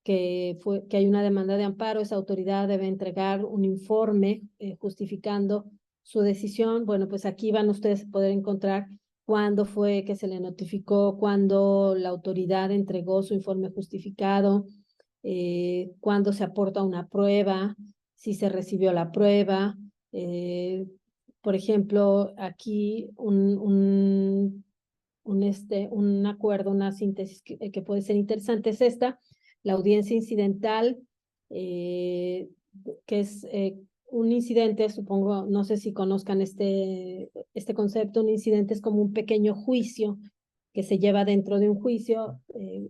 que hay una demanda de amparo, esa autoridad debe entregar un informe justificando su decisión. Bueno, pues aquí van ustedes a poder encontrar cuándo fue que se le notificó, cuándo la autoridad entregó su informe justificado, cuándo se aporta una prueba, si se recibió la prueba. Por ejemplo, aquí un acuerdo, una síntesis que puede ser interesante es esta, la audiencia incidental, que es un incidente, supongo, no sé si conozcan este concepto. Un incidente es como un pequeño juicio que se lleva dentro de un juicio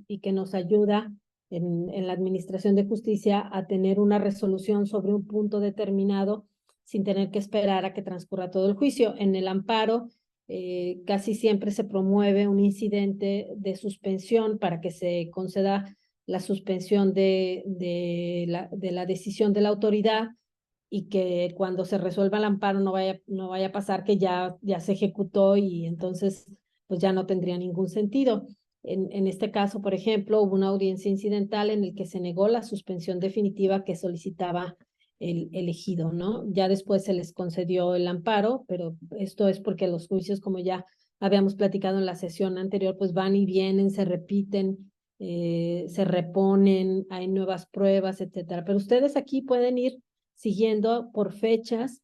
y que nos ayuda en la administración de justicia a tener una resolución sobre un punto determinado sin tener que esperar a que transcurra todo el juicio. En el amparo, casi siempre se promueve un incidente de suspensión para que se conceda la suspensión de la decisión de la autoridad, y que cuando se resuelva el amparo no vaya a pasar que ya se ejecutó y entonces pues ya no tendría ningún sentido. En este caso, por ejemplo, hubo una audiencia incidental en el que se negó la suspensión definitiva que solicitaba el ejido, ¿no? Ya después se les concedió el amparo, pero esto es porque los juicios, como ya habíamos platicado en la sesión anterior, pues van y vienen, se repiten, se reponen, hay nuevas pruebas, etcétera. Pero ustedes aquí pueden ir siguiendo por fechas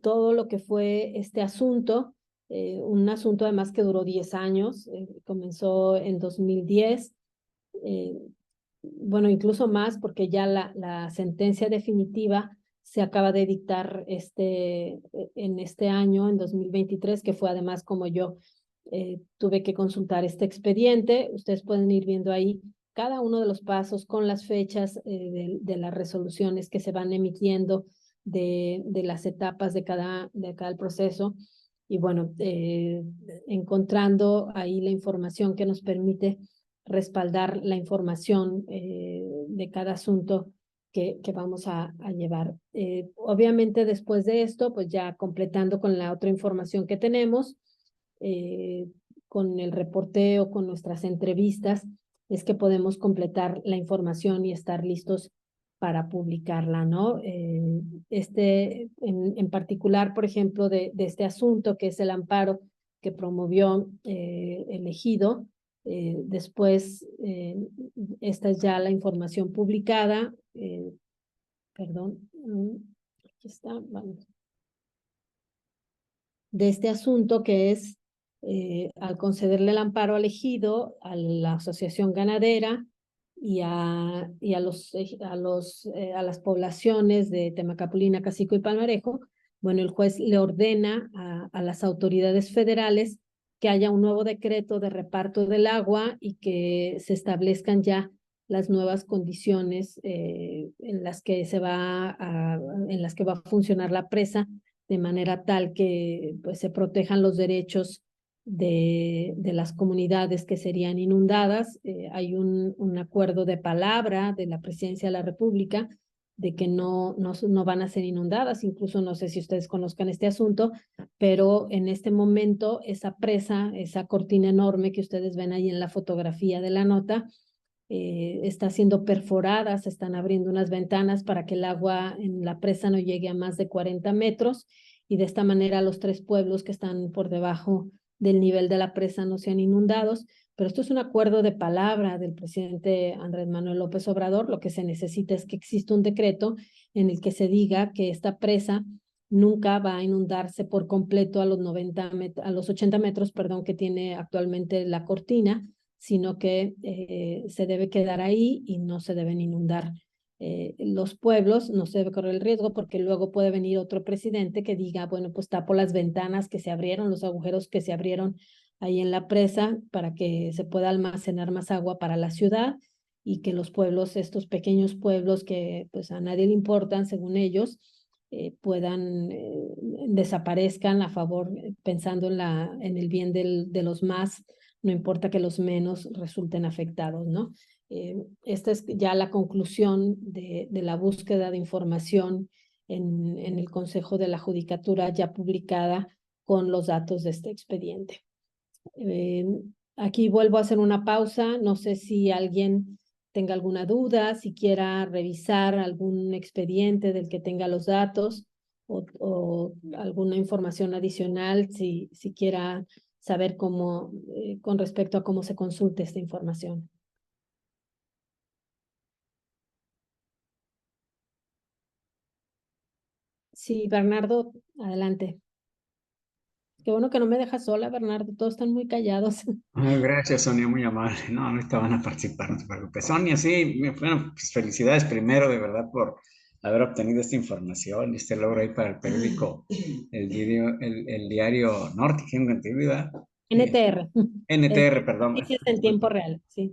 todo lo que fue este asunto, un asunto además que duró 10 años, comenzó en 2010, bueno, incluso más, porque ya la sentencia definitiva se acaba de dictar en este año, en 2023, que fue además como yo tuve que consultar este expediente. Ustedes pueden ir viendo ahí cada uno de los pasos con las fechas de las resoluciones que se van emitiendo, de las etapas de cada proceso. Y bueno, encontrando ahí la información que nos permite respaldar la información de cada asunto que vamos a llevar. Obviamente después de esto, pues ya completando con la otra información que tenemos, con el reporteo, con nuestras entrevistas, es que podemos completar la información y estar listos para publicarla, ¿no? En particular, por ejemplo, de este asunto, que es el amparo que promovió el ejido. Después, esta es ya la información publicada. Perdón, aquí está, vamos. De este asunto, que es al concederle el amparo al ejido, a la asociación ganadera y a las poblaciones de Temacapulina, Cacico y Palmarejo, bueno, el juez le ordena a las autoridades federales que haya un nuevo decreto de reparto del agua y que se establezcan ya las nuevas condiciones en las que va a funcionar la presa, de manera tal que pues, se protejan los derechos de las comunidades que serían inundadas. Hay un acuerdo de palabra de la Presidencia de la República de que no van a ser inundadas. Incluso no sé si ustedes conozcan este asunto, pero en este momento esa presa, esa cortina enorme que ustedes ven ahí en la fotografía de la nota, está siendo perforada, se están abriendo unas ventanas para que el agua en la presa no llegue a más de 40 metros, y de esta manera los 3 pueblos que están por debajo del nivel de la presa no sean inundados. Pero esto es un acuerdo de palabra del presidente Andrés Manuel López Obrador. Lo que se necesita es que exista un decreto en el que se diga que esta presa nunca va a inundarse por completo a los 80 metros, perdón, que tiene actualmente la cortina, sino que se debe quedar ahí y no se deben inundar los pueblos. No se debe correr el riesgo, porque luego puede venir otro presidente que diga, bueno, pues tapo las ventanas que se abrieron, los agujeros que se abrieron ahí en la presa para que se pueda almacenar más agua para la ciudad, y que los pueblos, estos pequeños pueblos que pues a nadie le importan según ellos, desaparezcan a favor, pensando en el bien de los más no importa que los menos resulten afectados, ¿no? Esta es ya la conclusión de la búsqueda de información en el Consejo de la Judicatura ya publicada con los datos de este expediente. Aquí vuelvo a hacer una pausa, no sé si alguien tenga alguna duda, si quiera revisar algún expediente del que tenga los datos o alguna información adicional, si quiera saber cómo, con respecto a cómo se consulte esta información. Sí, Bernardo, adelante. Qué bueno que no me dejas sola, Bernardo, todos están muy callados. Gracias, Sonia, muy amable. No, ahorita van a participar, no te preocupes. Sonia, sí, bueno, pues felicidades primero, de verdad, por haber obtenido esta información y este logro ahí para el periódico, el diario Norte, que tengo entendido, ¿verdad? NTR. NTR, perdón. Noticias en tiempo real, sí.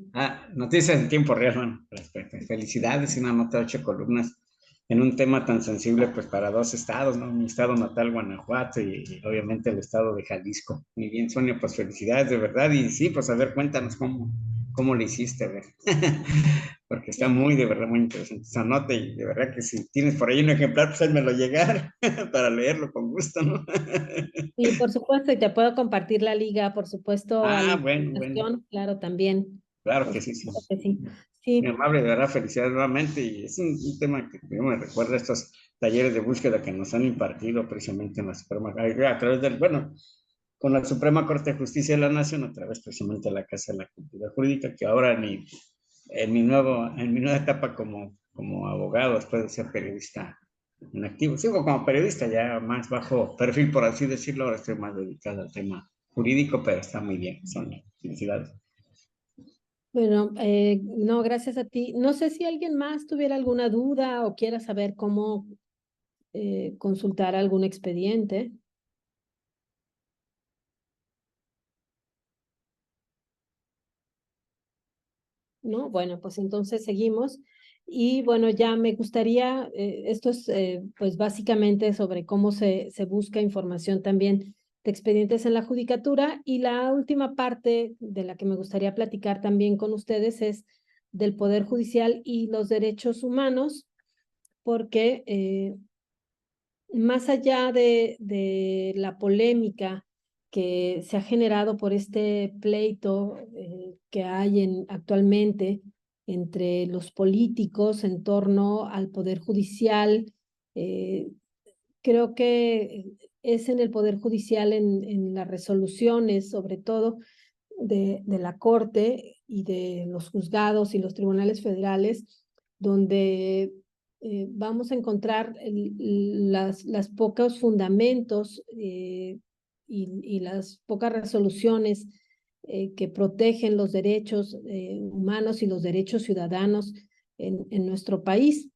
Noticias en tiempo real, bueno, felicidades, una nota de 8 columnas en un tema tan sensible, pues para dos estados, ¿no? Mi estado natal, Guanajuato, y obviamente el estado de Jalisco. Muy bien, Sonia, pues felicidades de verdad, y sí, pues a ver, cuéntanos cómo le hiciste, a ver. Porque está muy, de verdad, muy interesante esa nota, y de verdad que si tienes por ahí un ejemplar, pues házmelo llegar para leerlo con gusto, ¿no? Y por supuesto, y te puedo compartir la liga, por supuesto, a la Bueno, información, claro, también. claro Por que sí, sí. supuesto que sí. Muy Sí, amable, de verdad, felicidades nuevamente. Y es un tema que me recuerda a estos talleres de búsqueda que nos han impartido precisamente en la Suprema, a través del, bueno, con la Suprema Corte de Justicia de la Nación, a través precisamente de la Casa de la Cultura Jurídica, que ahora en mi nueva etapa como abogado, después de ser periodista en activo, sigo como periodista ya más bajo perfil, por así decirlo, ahora estoy más dedicado al tema jurídico, pero está muy bien, Sonia. Felicidades. bueno, no, gracias a ti. No sé si alguien más tuviera alguna duda o quiera saber cómo consultar algún expediente. ¿No? Bueno, pues entonces seguimos. Y bueno, ya me gustaría, esto es pues básicamente sobre cómo se busca información también de expedientes en la judicatura. Y la última parte de la que me gustaría platicar también con ustedes es del Poder Judicial y los derechos humanos, porque más allá de la polémica que se ha generado por este pleito que hay actualmente entre los políticos en torno al Poder Judicial, eh, creo que es en el Poder Judicial, en las resoluciones, sobre todo de la Corte y de los juzgados y los tribunales federales, donde vamos a encontrar las pocos fundamentos y las pocas resoluciones que protegen los derechos humanos y los derechos ciudadanos en nuestro país.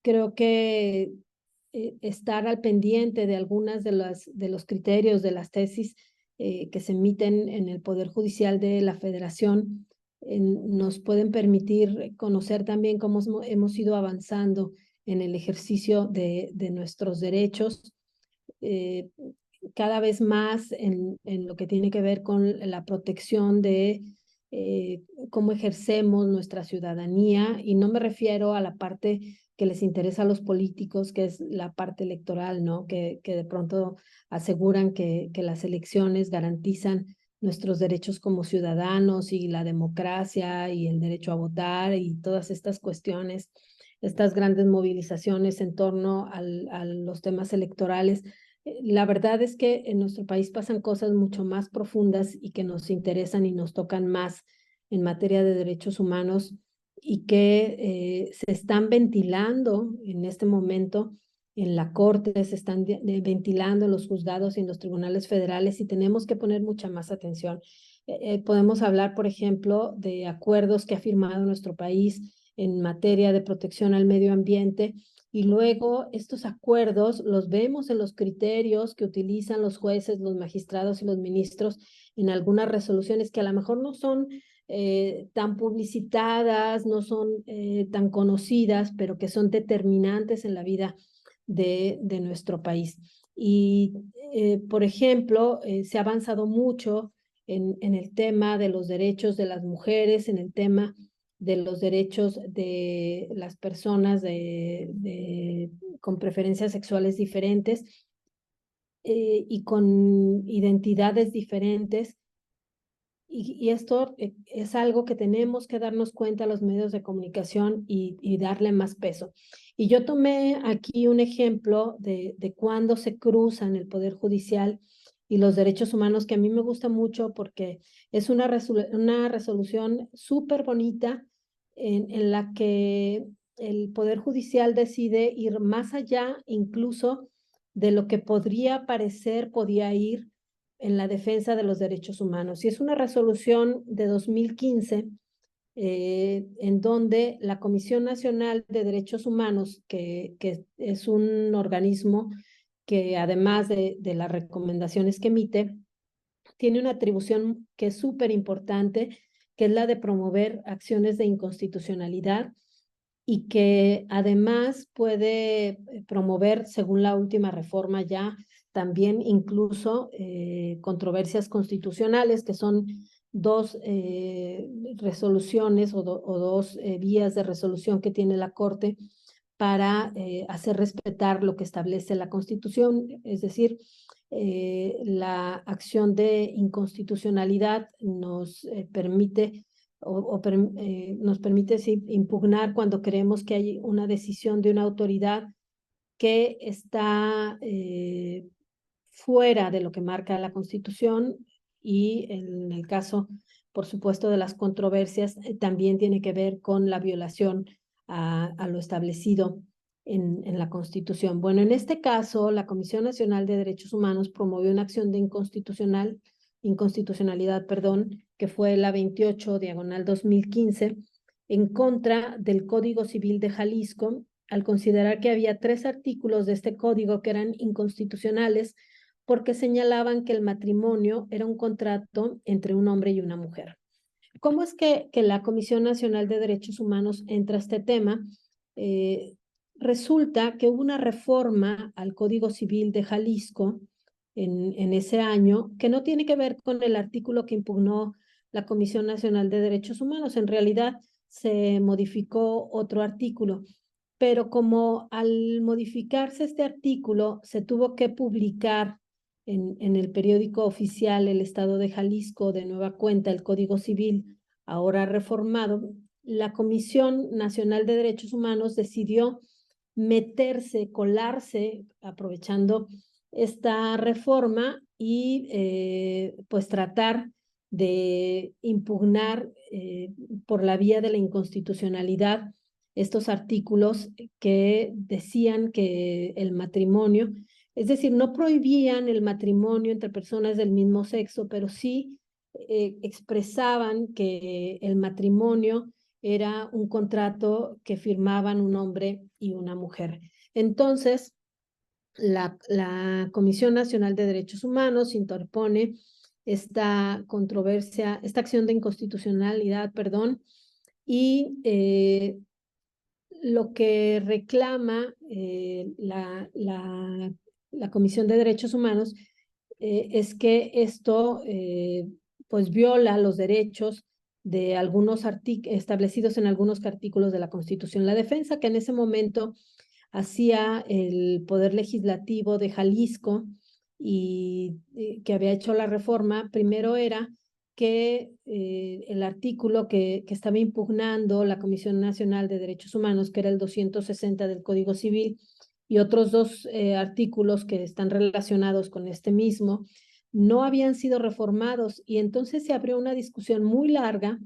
Creo que estar al pendiente de algunas de los criterios de las tesis que se emiten en el Poder Judicial de la Federación nos pueden permitir conocer también cómo hemos ido avanzando en el ejercicio de nuestros derechos, cada vez más en lo que tiene que ver con la protección de cómo ejercemos nuestra ciudadanía, y no me refiero a la parte que les interesa a los políticos, que es la parte electoral, ¿no? Que de pronto aseguran que las elecciones garantizan nuestros derechos como ciudadanos y la democracia y el derecho a votar y todas estas cuestiones, estas grandes movilizaciones en torno a los temas electorales. La verdad es que en nuestro país pasan cosas mucho más profundas y que nos interesan y nos tocan más en materia de derechos humanos, y que se están ventilando en este momento en la Corte, se están ventilando en los juzgados y en los tribunales federales, y tenemos que poner mucha más atención. Podemos hablar, por ejemplo, de acuerdos que ha firmado nuestro país en materia de protección al medio ambiente, y luego estos acuerdos los vemos en los criterios que utilizan los jueces, los magistrados y los ministros en algunas resoluciones que a lo mejor no son tan publicitadas, no son tan conocidas, pero que son determinantes en la vida de nuestro país. Y, por ejemplo, se ha avanzado mucho en el tema de los derechos de las mujeres, en el tema de los derechos de las personas con preferencias sexuales diferentes y con identidades diferentes. Y esto es algo que tenemos que darnos cuenta a los medios de comunicación y darle más peso. Y yo tomé aquí un ejemplo de cuándo se cruzan el Poder Judicial y los derechos humanos, que a mí me gusta mucho porque es una resolución súper bonita en la que el Poder Judicial decide ir más allá incluso de lo que podía ir en la defensa de los derechos humanos. Y es una resolución de 2015 en donde la Comisión Nacional de Derechos Humanos, que es un organismo que además de las recomendaciones que emite, tiene una atribución que es súper importante, que es la de promover acciones de inconstitucionalidad y que además puede promover, según la última reforma ya, también incluso controversias constitucionales, que son dos resoluciones o dos vías de resolución que tiene la Corte para hacer respetar lo que establece la Constitución, es decir, la acción de inconstitucionalidad nos permite nos permite sí, impugnar cuando creemos que hay una decisión de una autoridad que está fuera de lo que marca la Constitución, y en el caso, por supuesto, de las controversias, también tiene que ver con la violación a lo establecido en la Constitución. Bueno, en este caso, la Comisión Nacional de Derechos Humanos promovió una acción de inconstitucionalidad, que fue la 28/2015, en contra del Código Civil de Jalisco, al considerar que había 3 artículos de este código que eran inconstitucionales porque señalaban que el matrimonio era un contrato entre un hombre y una mujer. ¿Cómo es que la Comisión Nacional de Derechos Humanos entra a este tema? Resulta que hubo una reforma al Código Civil de Jalisco en ese año que no tiene que ver con el artículo que impugnó la Comisión Nacional de Derechos Humanos. En realidad se modificó otro artículo, pero como al modificarse este artículo se tuvo que publicar en el periódico oficial El Estado de Jalisco de nueva cuenta el Código Civil, ahora reformado, la Comisión Nacional de Derechos Humanos decidió colarse, aprovechando esta reforma y pues tratar de impugnar por la vía de la inconstitucionalidad estos artículos que decían que el matrimonio, es decir, no prohibían el matrimonio entre personas del mismo sexo, pero sí expresaban que el matrimonio era un contrato que firmaban un hombre y una mujer. Entonces, la Comisión Nacional de Derechos Humanos interpone esta acción de inconstitucionalidad, y lo que reclama la Comisión de Derechos Humanos es que esto pues viola los derechos de algunos establecidos en algunos artículos de la Constitución. La defensa que en ese momento hacía el Poder Legislativo de Jalisco y que había hecho la reforma, primero era que el artículo que estaba impugnando la Comisión Nacional de Derechos Humanos, que era el 260 del Código Civil, y otros 2 artículos que están relacionados con este mismo, no habían sido reformados, y entonces se abrió una discusión muy larga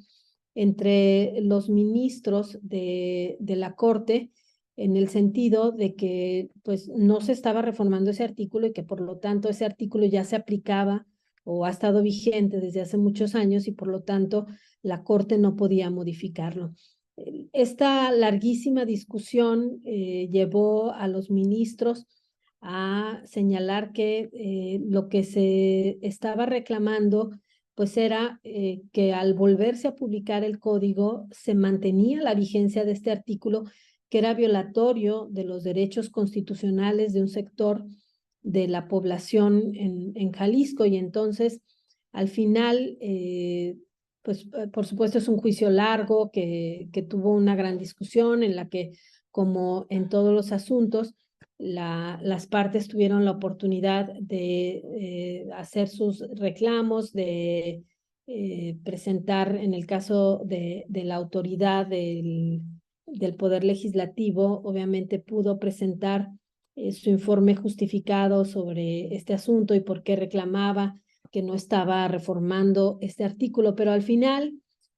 entre los ministros de la Corte, en el sentido de que pues no se estaba reformando ese artículo y que por lo tanto ese artículo ya se aplicaba o ha estado vigente desde hace muchos años y por lo tanto la Corte no podía modificarlo. Esta larguísima discusión llevó a los ministros a señalar que lo que se estaba reclamando pues era que al volverse a publicar el código se mantenía la vigencia de este artículo, que era violatorio de los derechos constitucionales de un sector de la población en Jalisco, y entonces Al final, pues por supuesto es un juicio largo que tuvo una gran discusión en la que, como en todos los asuntos, las partes tuvieron la oportunidad de hacer sus reclamos, de presentar, en el caso de la autoridad del Poder Legislativo, obviamente pudo presentar su informe justificado sobre este asunto y por qué reclamaba que no estaba reformando este artículo, pero al final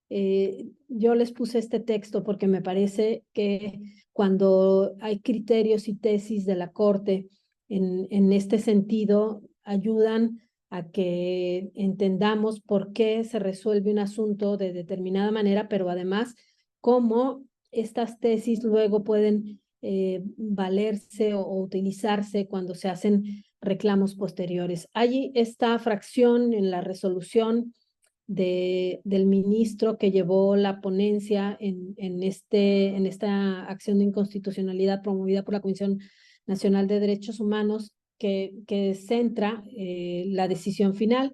yo les puse este texto porque me parece que cuando hay criterios y tesis de la Corte en este sentido, ayudan a que entendamos por qué se resuelve un asunto de determinada manera, pero además cómo estas tesis luego pueden valerse o utilizarse cuando se hacen reclamos posteriores. Hay esta fracción en la resolución del ministro que llevó la ponencia en esta acción de inconstitucionalidad promovida por la Comisión Nacional de Derechos Humanos que centra la decisión final.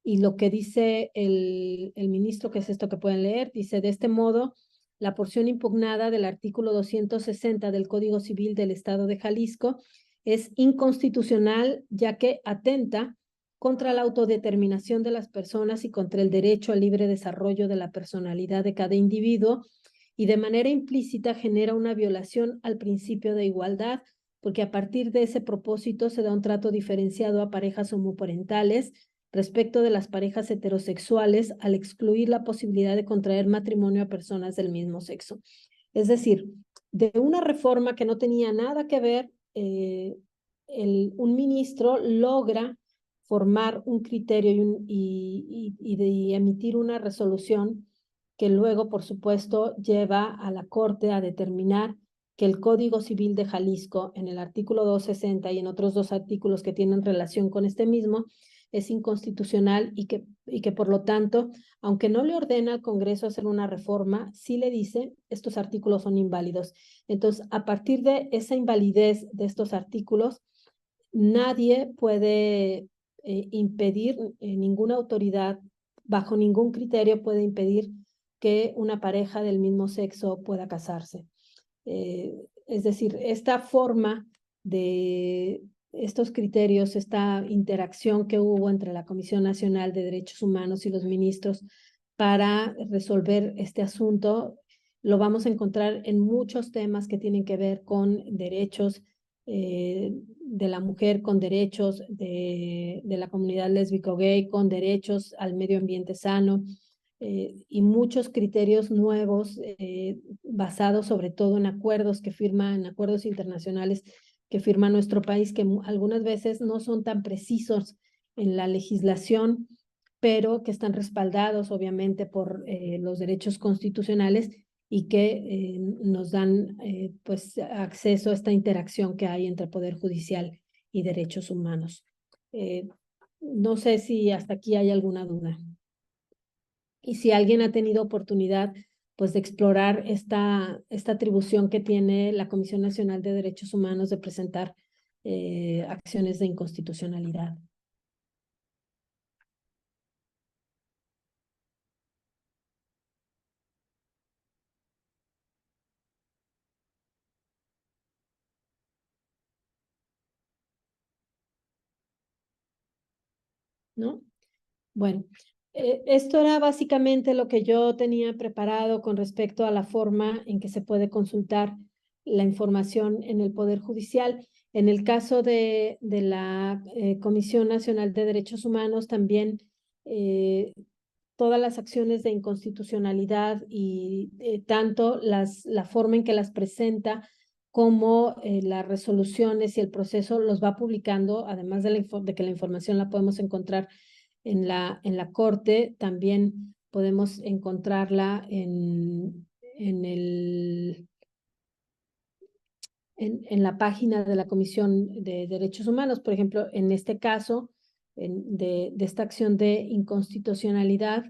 Y lo que dice el ministro, que es esto que pueden leer, dice: de este modo, la porción impugnada del artículo 260 del Código Civil del Estado de Jalisco es inconstitucional, ya que atenta contra la autodeterminación de las personas y contra el derecho al libre desarrollo de la personalidad de cada individuo, y de manera implícita genera una violación al principio de igualdad, porque a partir de ese propósito se da un trato diferenciado a parejas homoparentales respecto de las parejas heterosexuales al excluir la posibilidad de contraer matrimonio a personas del mismo sexo. Es decir, de una reforma que no tenía nada que ver, un ministro logra formar un criterio y emitir una resolución que luego, por supuesto, lleva a la Corte a determinar que el Código Civil de Jalisco, en el artículo 260 y en otros dos artículos que tienen relación con este mismo, es inconstitucional y que por lo tanto, aunque no le ordena al Congreso hacer una reforma, sí le dice estos artículos son inválidos. Entonces, a partir de esa invalidez de estos artículos, nadie puede impedir, ninguna autoridad, bajo ningún criterio puede impedir que una pareja del mismo sexo pueda casarse. Es decir, esta forma de estos criterios, esta interacción que hubo entre la Comisión Nacional de Derechos Humanos y los ministros para resolver este asunto, lo vamos a encontrar en muchos temas que tienen que ver con derechos de la mujer, con derechos de la comunidad lésbico-gay, con derechos al medio ambiente sano, y muchos criterios nuevos basados sobre todo en acuerdos internacionales que firma nuestro país, que algunas veces no son tan precisos en la legislación, pero que están respaldados obviamente por los derechos constitucionales y que nos dan pues acceso a esta interacción que hay entre Poder Judicial y derechos humanos. No sé si hasta aquí hay alguna duda. Y si alguien ha tenido oportunidad pues de explorar esta atribución que tiene la Comisión Nacional de Derechos Humanos de presentar acciones de inconstitucionalidad. ¿No? Bueno, esto era básicamente lo que yo tenía preparado con respecto a la forma en que se puede consultar la información en el Poder Judicial. En el caso de la Comisión Nacional de Derechos Humanos, también todas las acciones de inconstitucionalidad y tanto la forma en que las presenta como las resoluciones y el proceso los va publicando, además de que la información la podemos encontrar en la Corte, también podemos encontrarla en la página de la Comisión de Derechos Humanos. Por ejemplo, en este caso, de esta acción de inconstitucionalidad,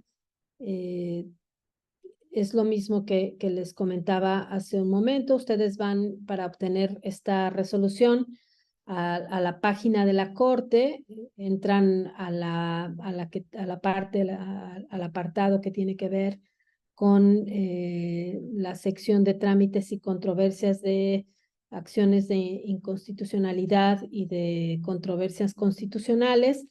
es lo mismo que les comentaba hace un momento. Ustedes van, para obtener esta resolución, a la página de la Corte, entran al apartado que tiene que ver con la sección de trámites y controversias de acciones de inconstitucionalidad y de controversias constitucionales.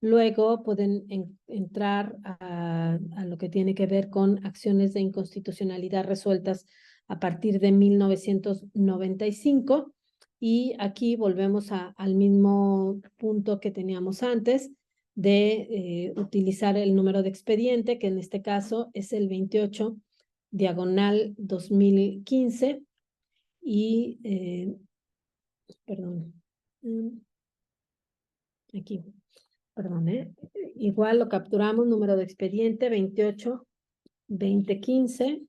Luego pueden entrar a lo que tiene que ver con acciones de inconstitucionalidad resueltas a partir de 1995. Y aquí volvemos al mismo punto que teníamos antes de utilizar el número de expediente, que en este caso es el 28/2015. Y, perdón, aquí, perdón, igual lo capturamos, número de expediente 28/2015.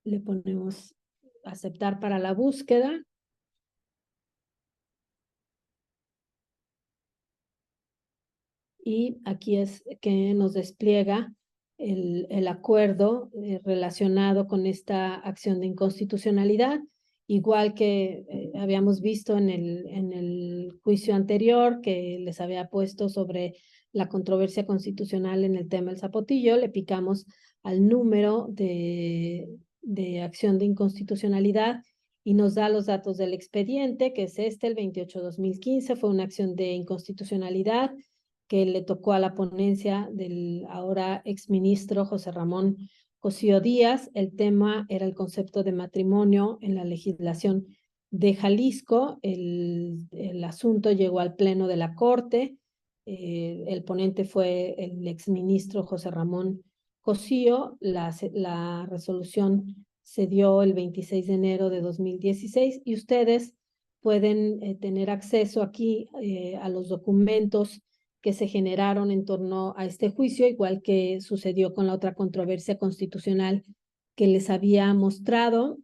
Le ponemos aceptar para la búsqueda. Y aquí es que nos despliega el acuerdo relacionado con esta acción de inconstitucionalidad, igual que habíamos visto en el juicio anterior que les había puesto sobre la controversia constitucional en el tema del Zapotillo. Le picamos al número de acción de inconstitucionalidad y nos da los datos del expediente, que es el 28/2015, fue una acción de inconstitucionalidad que le tocó a la ponencia del ahora exministro José Ramón Cosío Díaz. El tema era el concepto de matrimonio en la legislación de Jalisco. El asunto llegó al pleno de la Corte. El ponente fue el exministro José Ramón Cosío. La resolución se dio el 26 de enero de 2016 y ustedes pueden tener acceso aquí a los documentos que se generaron en torno a este juicio, igual que sucedió con la otra controversia constitucional que les había mostrado.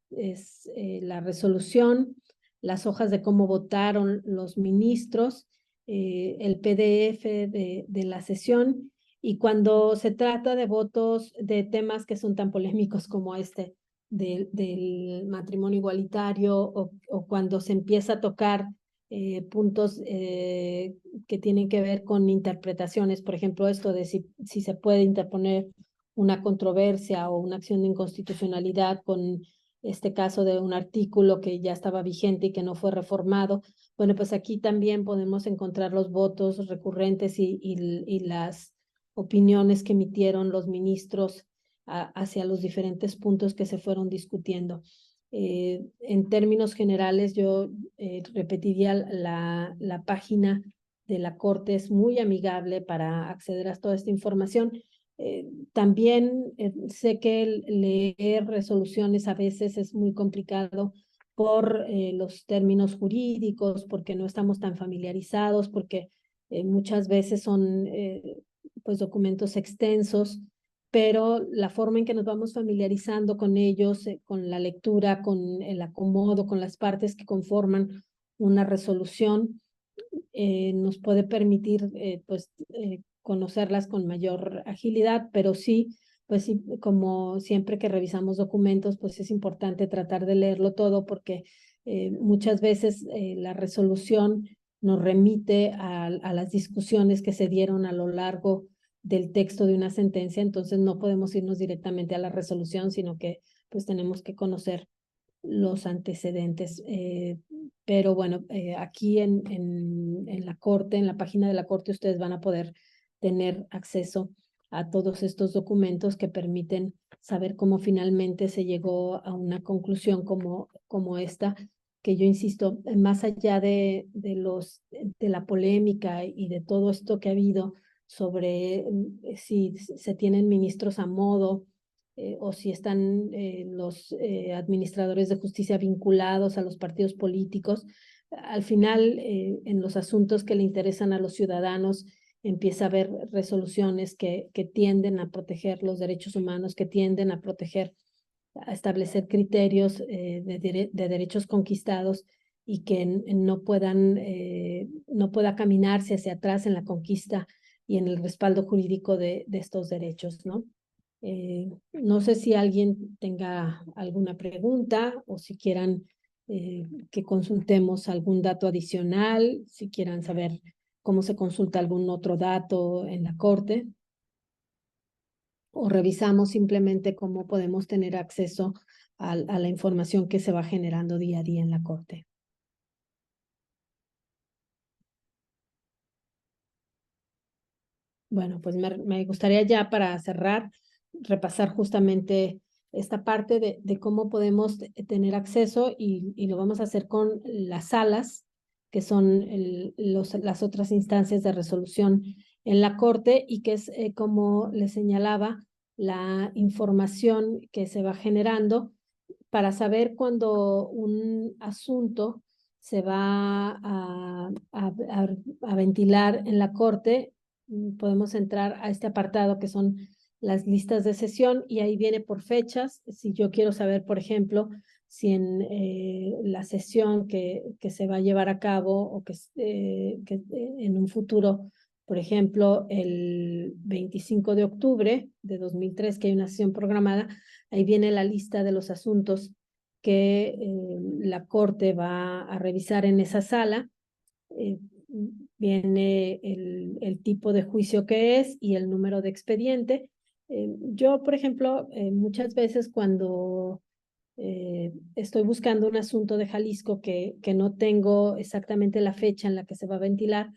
La resolución, las hojas de cómo votaron los ministros, el PDF de la sesión. Y cuando se trata de votos de temas que son tan polémicos como este del matrimonio igualitario, o cuando se empieza a tocar puntos que tienen que ver con interpretaciones, por ejemplo, esto de si se puede interponer una controversia o una acción de inconstitucionalidad con este caso de un artículo que ya estaba vigente y que no fue reformado. Bueno, pues aquí también podemos encontrar los votos recurrentes y las opiniones que emitieron los ministros hacia los diferentes puntos que se fueron discutiendo. En términos generales, yo repetiría la página de la Corte, es muy amigable para acceder a toda esta información. También sé que leer resoluciones a veces es muy complicado por los términos jurídicos, porque no estamos tan familiarizados, porque muchas veces son pues documentos extensos, pero la forma en que nos vamos familiarizando con ellos, con la lectura, con el acomodo, con las partes que conforman una resolución, nos puede permitir conocerlas con mayor agilidad, pero sí, pues sí, como siempre que revisamos documentos, pues es importante tratar de leerlo todo, porque muchas veces la resolución nos remite a las discusiones que se dieron a lo largo del texto de una sentencia, entonces no podemos irnos directamente a la resolución, sino que pues tenemos que conocer los antecedentes. Pero bueno, aquí en la Corte, en la página de la Corte, ustedes van a poder tener acceso a todos estos documentos que permiten saber cómo finalmente se llegó a una conclusión como esta, que yo insisto, más allá de la polémica y de todo esto que ha habido sobre si se tienen ministros a modo o si están los administradores de justicia vinculados a los partidos políticos. Al final, en los asuntos que le interesan a los ciudadanos, empieza a haber resoluciones que tienden a proteger los derechos humanos, que tienden a proteger, a establecer criterios de derechos conquistados y que no pueda caminarse hacia atrás en la conquista y en el respaldo jurídico de estos derechos, ¿no? No sé si alguien tenga alguna pregunta o si quieran que consultemos algún dato adicional, si quieran saber cómo se consulta algún otro dato en la corte, o revisamos simplemente cómo podemos tener acceso a la información que se va generando día a día en la corte. Bueno, pues me gustaría ya para cerrar, repasar justamente esta parte de cómo podemos tener acceso y lo vamos a hacer con las salas, que son las otras instancias de resolución en la corte y que es, como les señalaba, la información que se va generando para saber cuando un asunto se va a ventilar en la corte. Podemos entrar a este apartado que son las listas de sesión y ahí viene por fechas. Si yo quiero saber, por ejemplo, si en la sesión que se va a llevar a cabo o que en un futuro, por ejemplo, el 25 de octubre de 2003, que hay una sesión programada, ahí viene la lista de los asuntos que la Corte va a revisar en esa sala. Viene el tipo de juicio que es y el número de expediente. Yo, por ejemplo, muchas veces cuando estoy buscando un asunto de Jalisco que no tengo exactamente la fecha en la que se va a ventilar,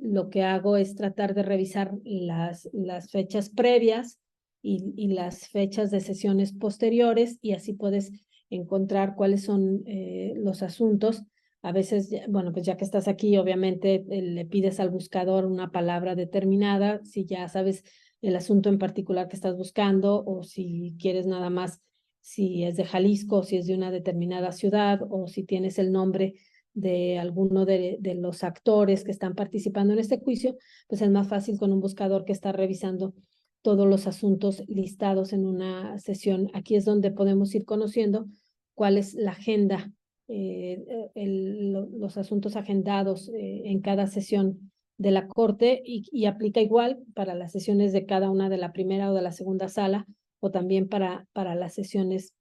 lo que hago es tratar de revisar las fechas previas y las fechas de sesiones posteriores y así puedes encontrar cuáles son los asuntos. A veces, bueno, pues ya que estás aquí, obviamente le pides al buscador una palabra determinada, si ya sabes el asunto en particular que estás buscando o si quieres nada más, si es de Jalisco, si es de una determinada ciudad o si tienes el nombre de alguno de los actores que están participando en este juicio, pues es más fácil con un buscador que está revisando todos los asuntos listados en una sesión. Aquí es donde podemos ir conociendo cuál es la agenda, los asuntos agendados en cada sesión de la Corte y aplica igual para las sesiones de cada una de la primera o de la segunda sala o también para las sesiones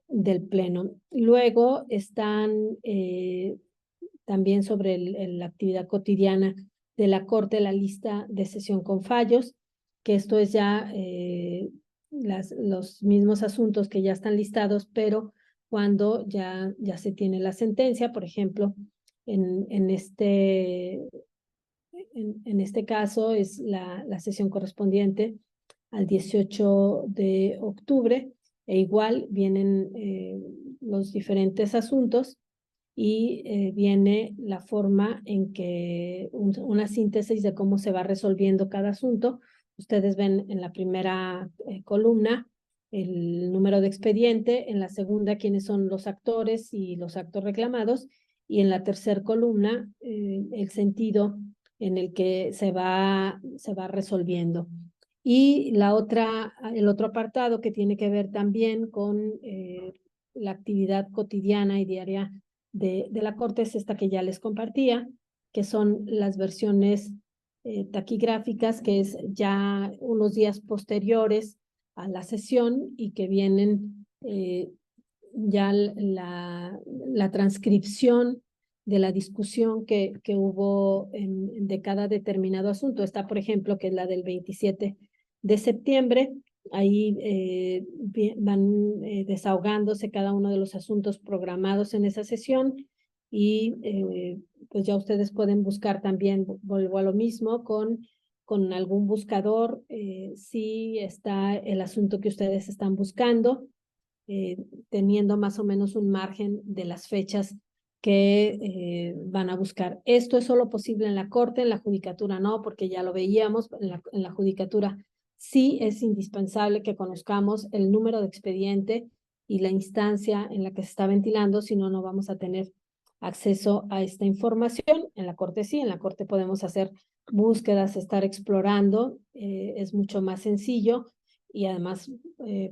del Pleno. Luego están también sobre la actividad cotidiana de la Corte, la lista de sesión con fallos, que esto es ya los mismos asuntos que ya están listados, pero cuando ya se tiene la sentencia, por ejemplo, en este caso es la sesión correspondiente al 18 de octubre, e igual vienen los diferentes asuntos y viene la forma en que una síntesis de cómo se va resolviendo cada asunto. Ustedes ven en la primera columna el número de expediente, en la segunda quiénes son los actores y los actos reclamados, y en la tercera columna el sentido en el que se va resolviendo. Y el otro apartado que tiene que ver también con la actividad cotidiana y diaria de la Corte es esta que ya les compartía, que son las versiones taquigráficas, que es ya unos días posteriores a la sesión y que vienen ya la transcripción de la discusión que hubo de cada determinado asunto. Está, por ejemplo, que es la del 27 de septiembre. Ahí van desahogándose cada uno de los asuntos programados en esa sesión y pues ya ustedes pueden buscar también, vuelvo a lo mismo, con algún buscador, si está el asunto que ustedes están buscando, teniendo más o menos un margen de las fechas que van a buscar. Esto es solo posible en la Corte, en la Judicatura no, porque ya lo veíamos, en la Judicatura sí es indispensable que conozcamos el número de expediente y la instancia en la que se está ventilando, si no, no vamos a tener acceso a esta información. En la Corte sí, en la Corte podemos hacer búsquedas, estar explorando, es mucho más sencillo y además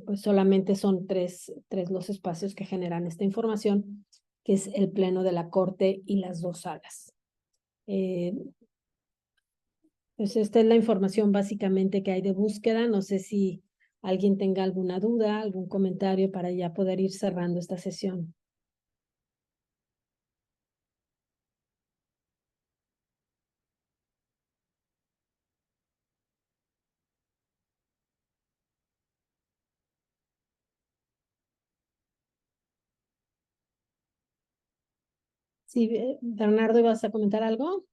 pues solamente son tres los espacios que generan esta información, que es el Pleno de la Corte y las dos salas. Pues esta es la información básicamente que hay de búsqueda. No sé si alguien tenga alguna duda, algún comentario para ya poder ir cerrando esta sesión. Sí, Bernardo, ¿ibas a comentar algo?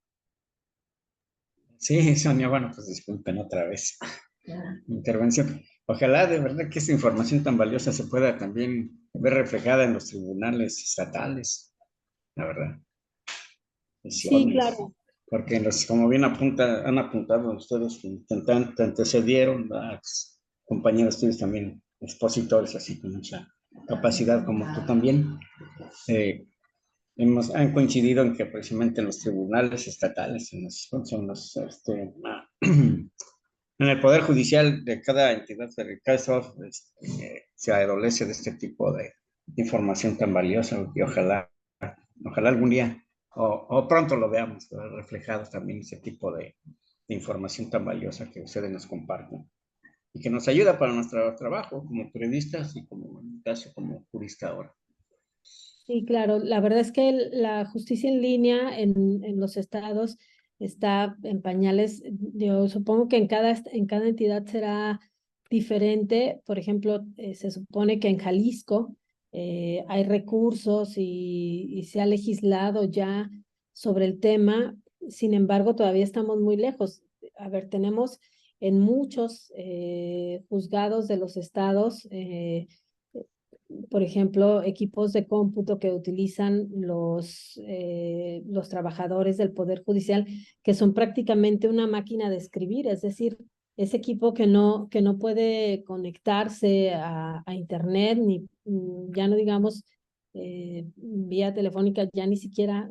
Sí, Sonia, bueno, pues disculpen otra vez mi intervención. Ojalá de verdad que esta información tan valiosa se pueda también ver reflejada en los tribunales estatales, la verdad. Sí, claro. Porque como bien han apuntado ustedes que te antecedieron, compañeros tuyos también, expositores así con mucha capacidad como tú también, eh, han coincidido en que precisamente en los tribunales estatales, en el Poder Judicial de cada entidad federal, se adolece de este tipo de información tan valiosa y ojalá algún día o pronto lo veamos reflejado también ese tipo de información tan valiosa que ustedes nos comparten y que nos ayuda para nuestro trabajo como periodistas y como en mi caso como jurista ahora. Sí, claro. La verdad es que la justicia en línea en los estados está en pañales. Yo supongo que en cada entidad será diferente. Por ejemplo, se supone que en Jalisco hay recursos y se ha legislado ya sobre el tema. Sin embargo, todavía estamos muy lejos. A ver, tenemos en muchos juzgados de los estados por ejemplo, equipos de cómputo que utilizan los trabajadores del Poder Judicial, que son prácticamente una máquina de escribir, es decir, ese equipo que no puede conectarse a Internet, ya no digamos vía telefónica, ya ni siquiera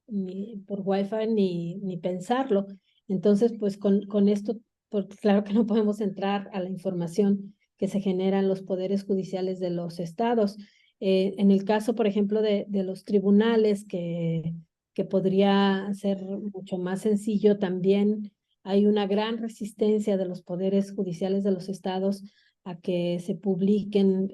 ni por Wi-Fi ni pensarlo. Entonces, pues con esto, porque claro que no podemos entrar a la información que se generan los poderes judiciales de los estados. En el caso, por ejemplo, de los tribunales, que podría ser mucho más sencillo, también hay una gran resistencia de los poderes judiciales de los estados a que se publiquen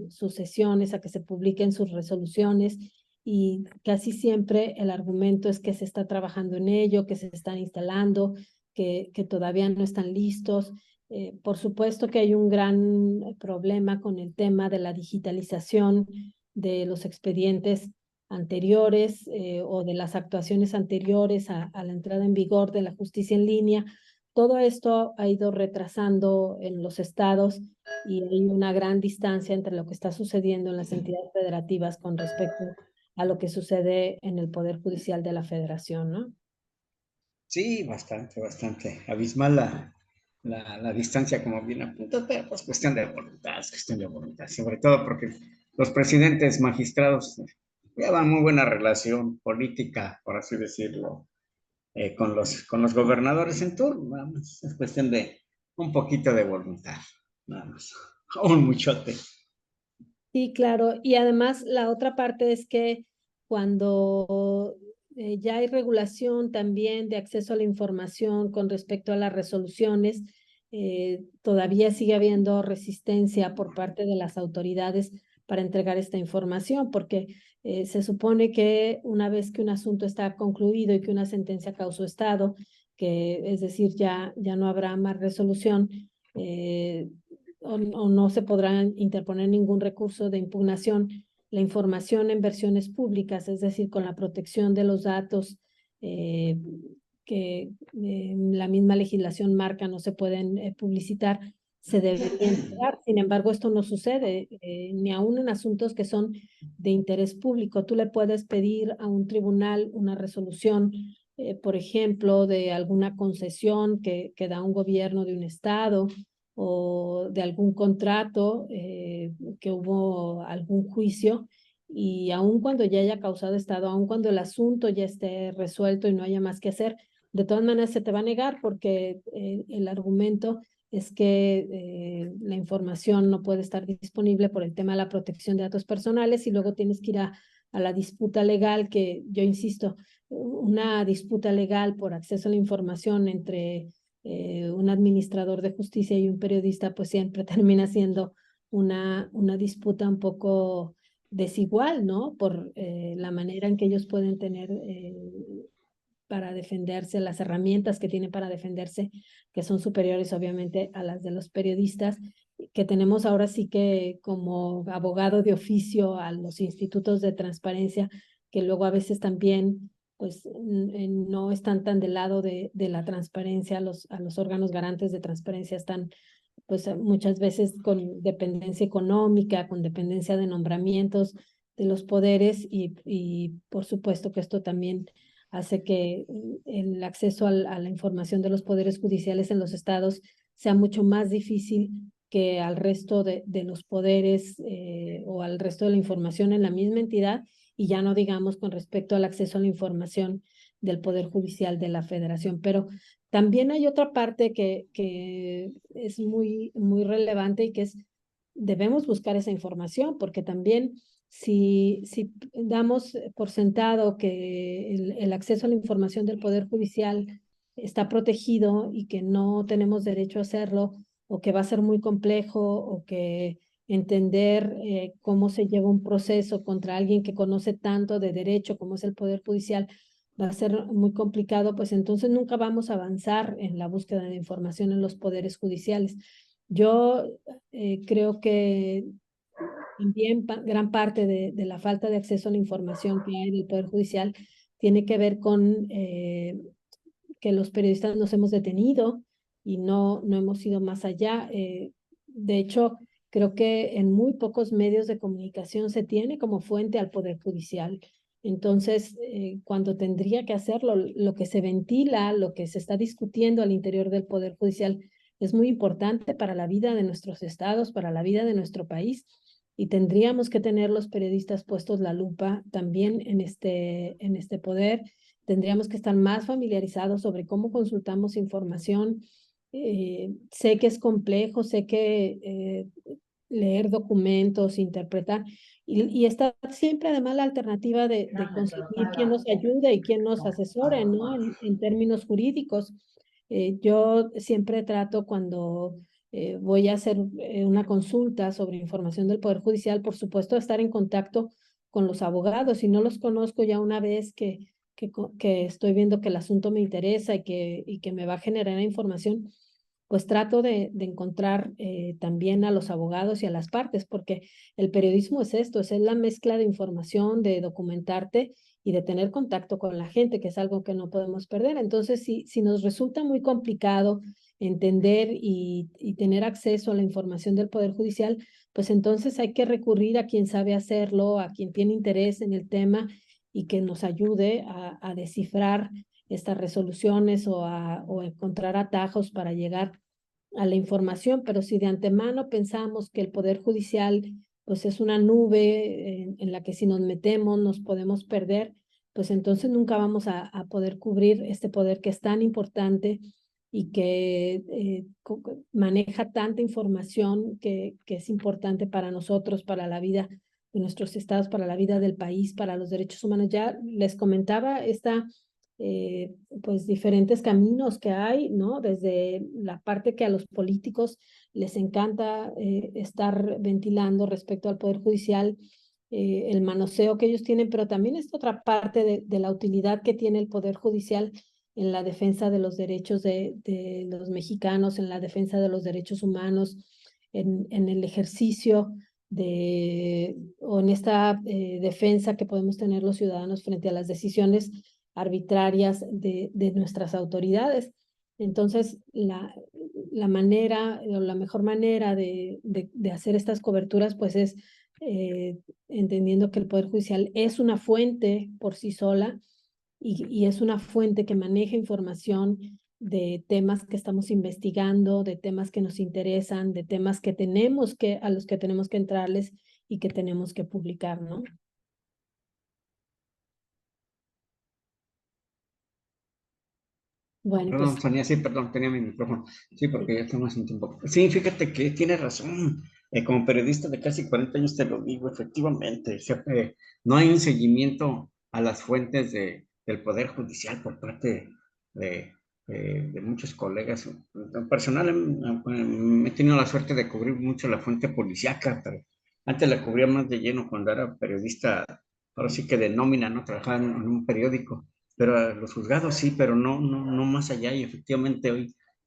sus sesiones, a que se publiquen sus resoluciones, y casi siempre el argumento es que se está trabajando en ello, que se están instalando, que todavía no están listos. Por supuesto que hay un gran problema con el tema de la digitalización de los expedientes anteriores o de las actuaciones anteriores a la entrada en vigor de la justicia en línea. Todo esto ha ido retrasando en los estados y hay una gran distancia entre lo que está sucediendo en las entidades federativas con respecto a lo que sucede en el Poder Judicial de la Federación, ¿no? Sí, bastante abismal la distancia, como bien apuntó, pero pues cuestión de voluntad, sobre todo porque los presidentes magistrados llevan muy buena relación política, por así decirlo, con los gobernadores en turno, nada más. Es cuestión de un poquito de voluntad, nada más, un muchote. Sí, claro. Y además la otra parte es que cuando ya hay regulación también de acceso a la información con respecto a las resoluciones, todavía sigue habiendo resistencia por parte de las autoridades para entregar esta información, porque se supone que una vez que un asunto está concluido y que una sentencia causó estado, que es decir, ya no habrá más resolución, o no se podrá interponer ningún recurso de impugnación, la información en versiones públicas, es decir, con la protección de los datos que la misma legislación marca no se pueden publicitar, se debería entregar. Sin embargo, esto no sucede, ni aún en asuntos que son de interés público. Tú le puedes pedir a un tribunal una resolución, por ejemplo, de alguna concesión que da un gobierno de un estado, o de algún contrato, que hubo algún juicio, y aun cuando ya haya causado estado, aun cuando el asunto ya esté resuelto y no haya más que hacer, de todas maneras se te va a negar porque el argumento es que la información no puede estar disponible por el tema de la protección de datos personales, y luego tienes que ir a la disputa legal, que yo insisto, una disputa legal por acceso a la información entre un administrador de justicia y un periodista, pues siempre termina siendo una disputa un poco desigual, ¿no? Por la manera en que ellos pueden tener para defenderse, las herramientas que tienen para defenderse, que son superiores obviamente a las de los periodistas, que tenemos ahora sí que como abogado de oficio a los institutos de transparencia, que luego a veces también pues no están tan del lado de la transparencia, a los órganos garantes de transparencia están pues muchas veces con dependencia económica, con dependencia de nombramientos de los poderes y por supuesto que esto también hace que el acceso a la información de los poderes judiciales en los estados sea mucho más difícil que al resto de los poderes o al resto de la información en la misma entidad, y ya no digamos con respecto al acceso a la información del Poder Judicial de la Federación. Pero también hay otra parte que es muy relevante y que es, debemos buscar esa información, porque también si damos por sentado que el acceso a la información del Poder Judicial está protegido y que no tenemos derecho a hacerlo, o que va a ser muy complejo, o que entender cómo se lleva un proceso contra alguien que conoce tanto de derecho como es el Poder Judicial va a ser muy complicado, pues entonces nunca vamos a avanzar en la búsqueda de información en los poderes judiciales. Yo creo que también gran parte de la falta de acceso a la información que hay del Poder Judicial tiene que ver con que los periodistas nos hemos detenido y no hemos ido más allá. De hecho, creo que en muy pocos medios de comunicación se tiene como fuente al Poder Judicial. Entonces, cuando tendría que hacerlo, lo que se ventila, lo que se está discutiendo al interior del Poder Judicial es muy importante para la vida de nuestros estados, para la vida de nuestro país. Y tendríamos que tener los periodistas puestos la lupa también en este poder. Tendríamos que estar más familiarizados sobre cómo consultamos información. Sé que es complejo, sé que leer documentos, interpretar, y está siempre además la alternativa de conseguir quien nos ayude y quien nos asesore, ¿no? En términos jurídicos. Yo siempre trato cuando voy a hacer una consulta sobre información del Poder Judicial, por supuesto, estar en contacto con los abogados. Si no los conozco ya una vez que estoy viendo que el asunto me interesa y que me va a generar información, pues trato de encontrar también a los abogados y a las partes, porque el periodismo es esto, es la mezcla de información, de documentarte y de tener contacto con la gente, que es algo que no podemos perder. Entonces, si nos resulta muy complicado entender y tener acceso a la información del Poder Judicial, pues entonces hay que recurrir a quien sabe hacerlo, a quien tiene interés en el tema y que nos ayude a descifrar estas resoluciones o encontrar atajos para llegar a la información. Pero si de antemano pensamos que el Poder Judicial pues es una nube en la que si nos metemos nos podemos perder, pues entonces nunca vamos a poder cubrir este poder que es tan importante y que maneja tanta información que es importante para nosotros, para la vida de nuestros estados, para la vida del país, para los derechos humanos. Ya les comentaba pues diferentes caminos que hay, ¿no? Desde la parte que a los políticos les encanta estar ventilando respecto al Poder Judicial, el manoseo que ellos tienen, pero también esta otra parte de la utilidad que tiene el Poder Judicial en la defensa de los derechos de los mexicanos, en la defensa de los derechos humanos, en el ejercicio o en esta defensa que podemos tener los ciudadanos frente a las decisiones arbitrarias de nuestras autoridades. Entonces, la manera o la mejor manera de hacer estas coberturas, pues es entendiendo que el Poder Judicial es una fuente por sí sola y es una fuente que maneja información de temas que estamos investigando, de temas que nos interesan, de temas que a los que tenemos que entrarles y que tenemos que publicar, ¿no? Bueno, Perdón, pues Sonia, sí, perdón, tenía mi micrófono. Sí, porque ya tengo un tiempo. Sí, fíjate que tienes razón. Como periodista de casi 40 años te lo digo, efectivamente. No hay un seguimiento a las fuentes del Poder Judicial por parte de de muchos colegas. En lo personal, he tenido la suerte de cubrir mucho la fuente policíaca, pero antes la cubría más de lleno cuando era periodista, ahora sí que de nómina, ¿no? Trabajaba en un periódico, pero los juzgados sí, pero no más allá. Y efectivamente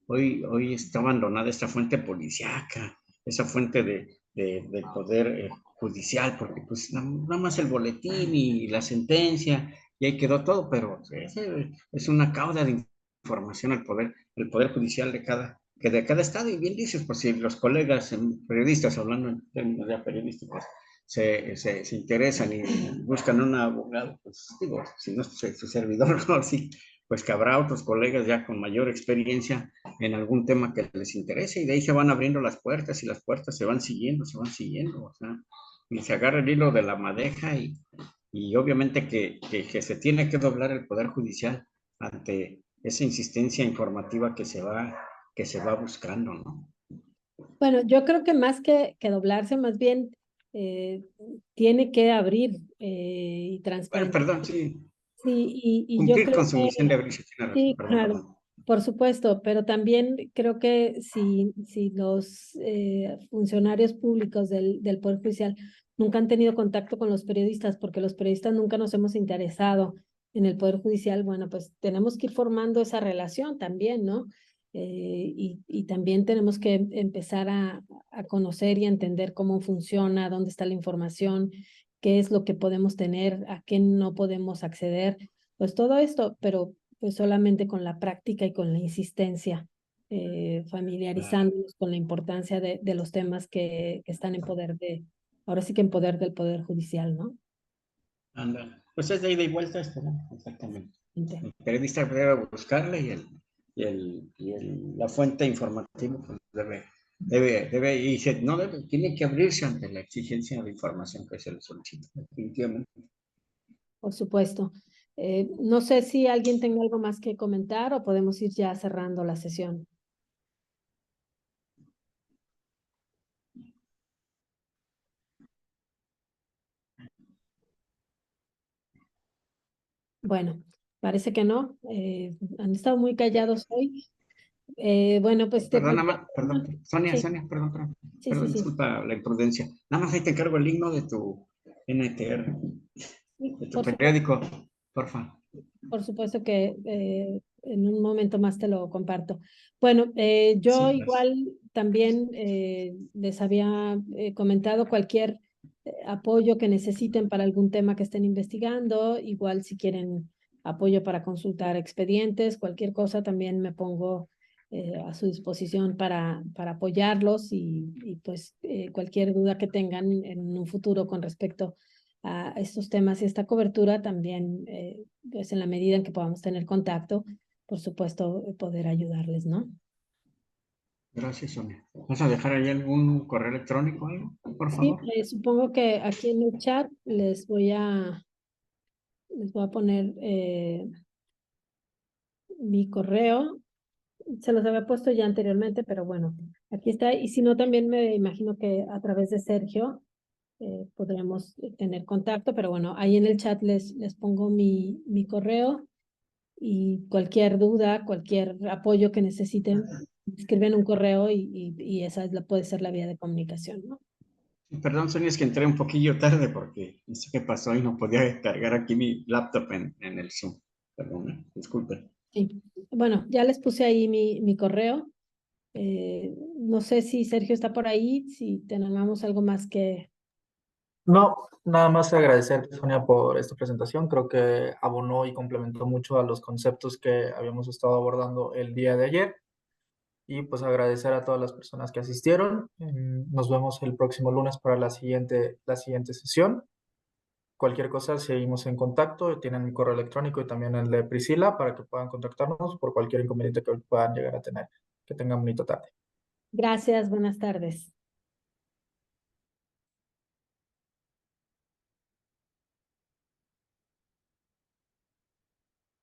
hoy está abandonada esta fuente policíaca, esa fuente de poder judicial, porque pues nada más el boletín y la sentencia, y ahí quedó todo, pero es una cauda de información el poder judicial de cada estado. Y bien dices, pues si los colegas periodistas, hablando en términos ya periodísticos, se interesan y buscan un abogado, pues digo, si no es su servidor, no, sí, pues que habrá otros colegas ya con mayor experiencia en algún tema que les interese, y de ahí se van abriendo las puertas y las puertas se van siguiendo, o sea, y se agarra el hilo de la madeja, y obviamente que se tiene que doblar el Poder Judicial ante esa insistencia informativa que se va buscando, ¿no? Bueno, yo creo que más que doblarse, más bien tiene que abrir y Bueno, transparentar. perdón, sí, Sí, y yo cumplir creo con su misión de abrirse, tiene razón, sí, perdón, claro, perdón. por supuesto, pero también creo que si los funcionarios públicos del Poder Judicial nunca han tenido contacto con los periodistas, porque los periodistas nunca nos hemos interesado en el Poder Judicial, bueno, pues tenemos que ir formando esa relación también, ¿no? Y también tenemos que empezar a conocer y a entender cómo funciona, dónde está la información, qué es lo que podemos tener, a qué no podemos acceder, pues todo esto, pero pues solamente con la práctica y con la insistencia, familiarizándonos con la importancia de los temas que están en poder ahora sí que en poder del Poder Judicial, ¿no? Anda, pues es de ida y vuelta esto, ¿no? Exactamente. Ente- El periodista debe buscarle, la fuente informativa pues no debe, tiene que abrirse ante la exigencia de información que se le solicita, definitivamente. Por supuesto. No sé si alguien tenga algo más que comentar o podemos ir ya cerrando la sesión. Bueno, parece que no. Han estado muy callados hoy. Bueno, pues de Perdón, cualquier forma, perdón, sí, Sonia, sí, sí, sí. disculpa la imprudencia. Nada más ahí te encargo el himno de tu NTR, Sí, de tu por supuesto. periódico, porfa. Por supuesto que en un momento más te lo comparto. Bueno, yo Sí, gracias. igual también les había comentado cualquier apoyo que necesiten para algún tema que estén investigando, igual si quieren apoyo para consultar expedientes, cualquier cosa también me pongo a su disposición para apoyarlos y pues cualquier duda que tengan en un futuro con respecto a estos temas y esta cobertura también, pues en la medida en que podamos tener contacto, por supuesto, poder ayudarles, ¿no? Gracias, Sonia. ¿Vas a dejar ahí algún correo electrónico o algo, por Sí, favor? supongo que aquí en el chat les voy a poner mi correo. Se los había puesto ya anteriormente, pero bueno, aquí está. Y si no, también me imagino que a través de Sergio podremos tener contacto, pero bueno, ahí en el chat les pongo mi correo. Y cualquier duda, cualquier apoyo que necesiten, escriben un correo y esa puede ser la vía de comunicación, ¿no? Perdón, Sonia, es que entré un poquillo tarde porque no sé qué pasó y no podía cargar aquí mi laptop en el Zoom. Perdón, disculpen. Sí. Bueno, ya les puse ahí mi correo. No sé si Sergio está por ahí, si tenemos algo más que... No, nada más agradecerte, Sonia, por esta presentación. Creo que abonó y complementó mucho a los conceptos que habíamos estado abordando el día de ayer. Y pues agradecer a todas las personas que asistieron. Nos vemos el próximo lunes para la siguiente sesión. Cualquier cosa, seguimos en contacto. Tienen mi correo electrónico y también el de Priscila para que puedan contactarnos por cualquier inconveniente que puedan llegar a tener. Que tengan bonita tarde. Gracias, buenas tardes.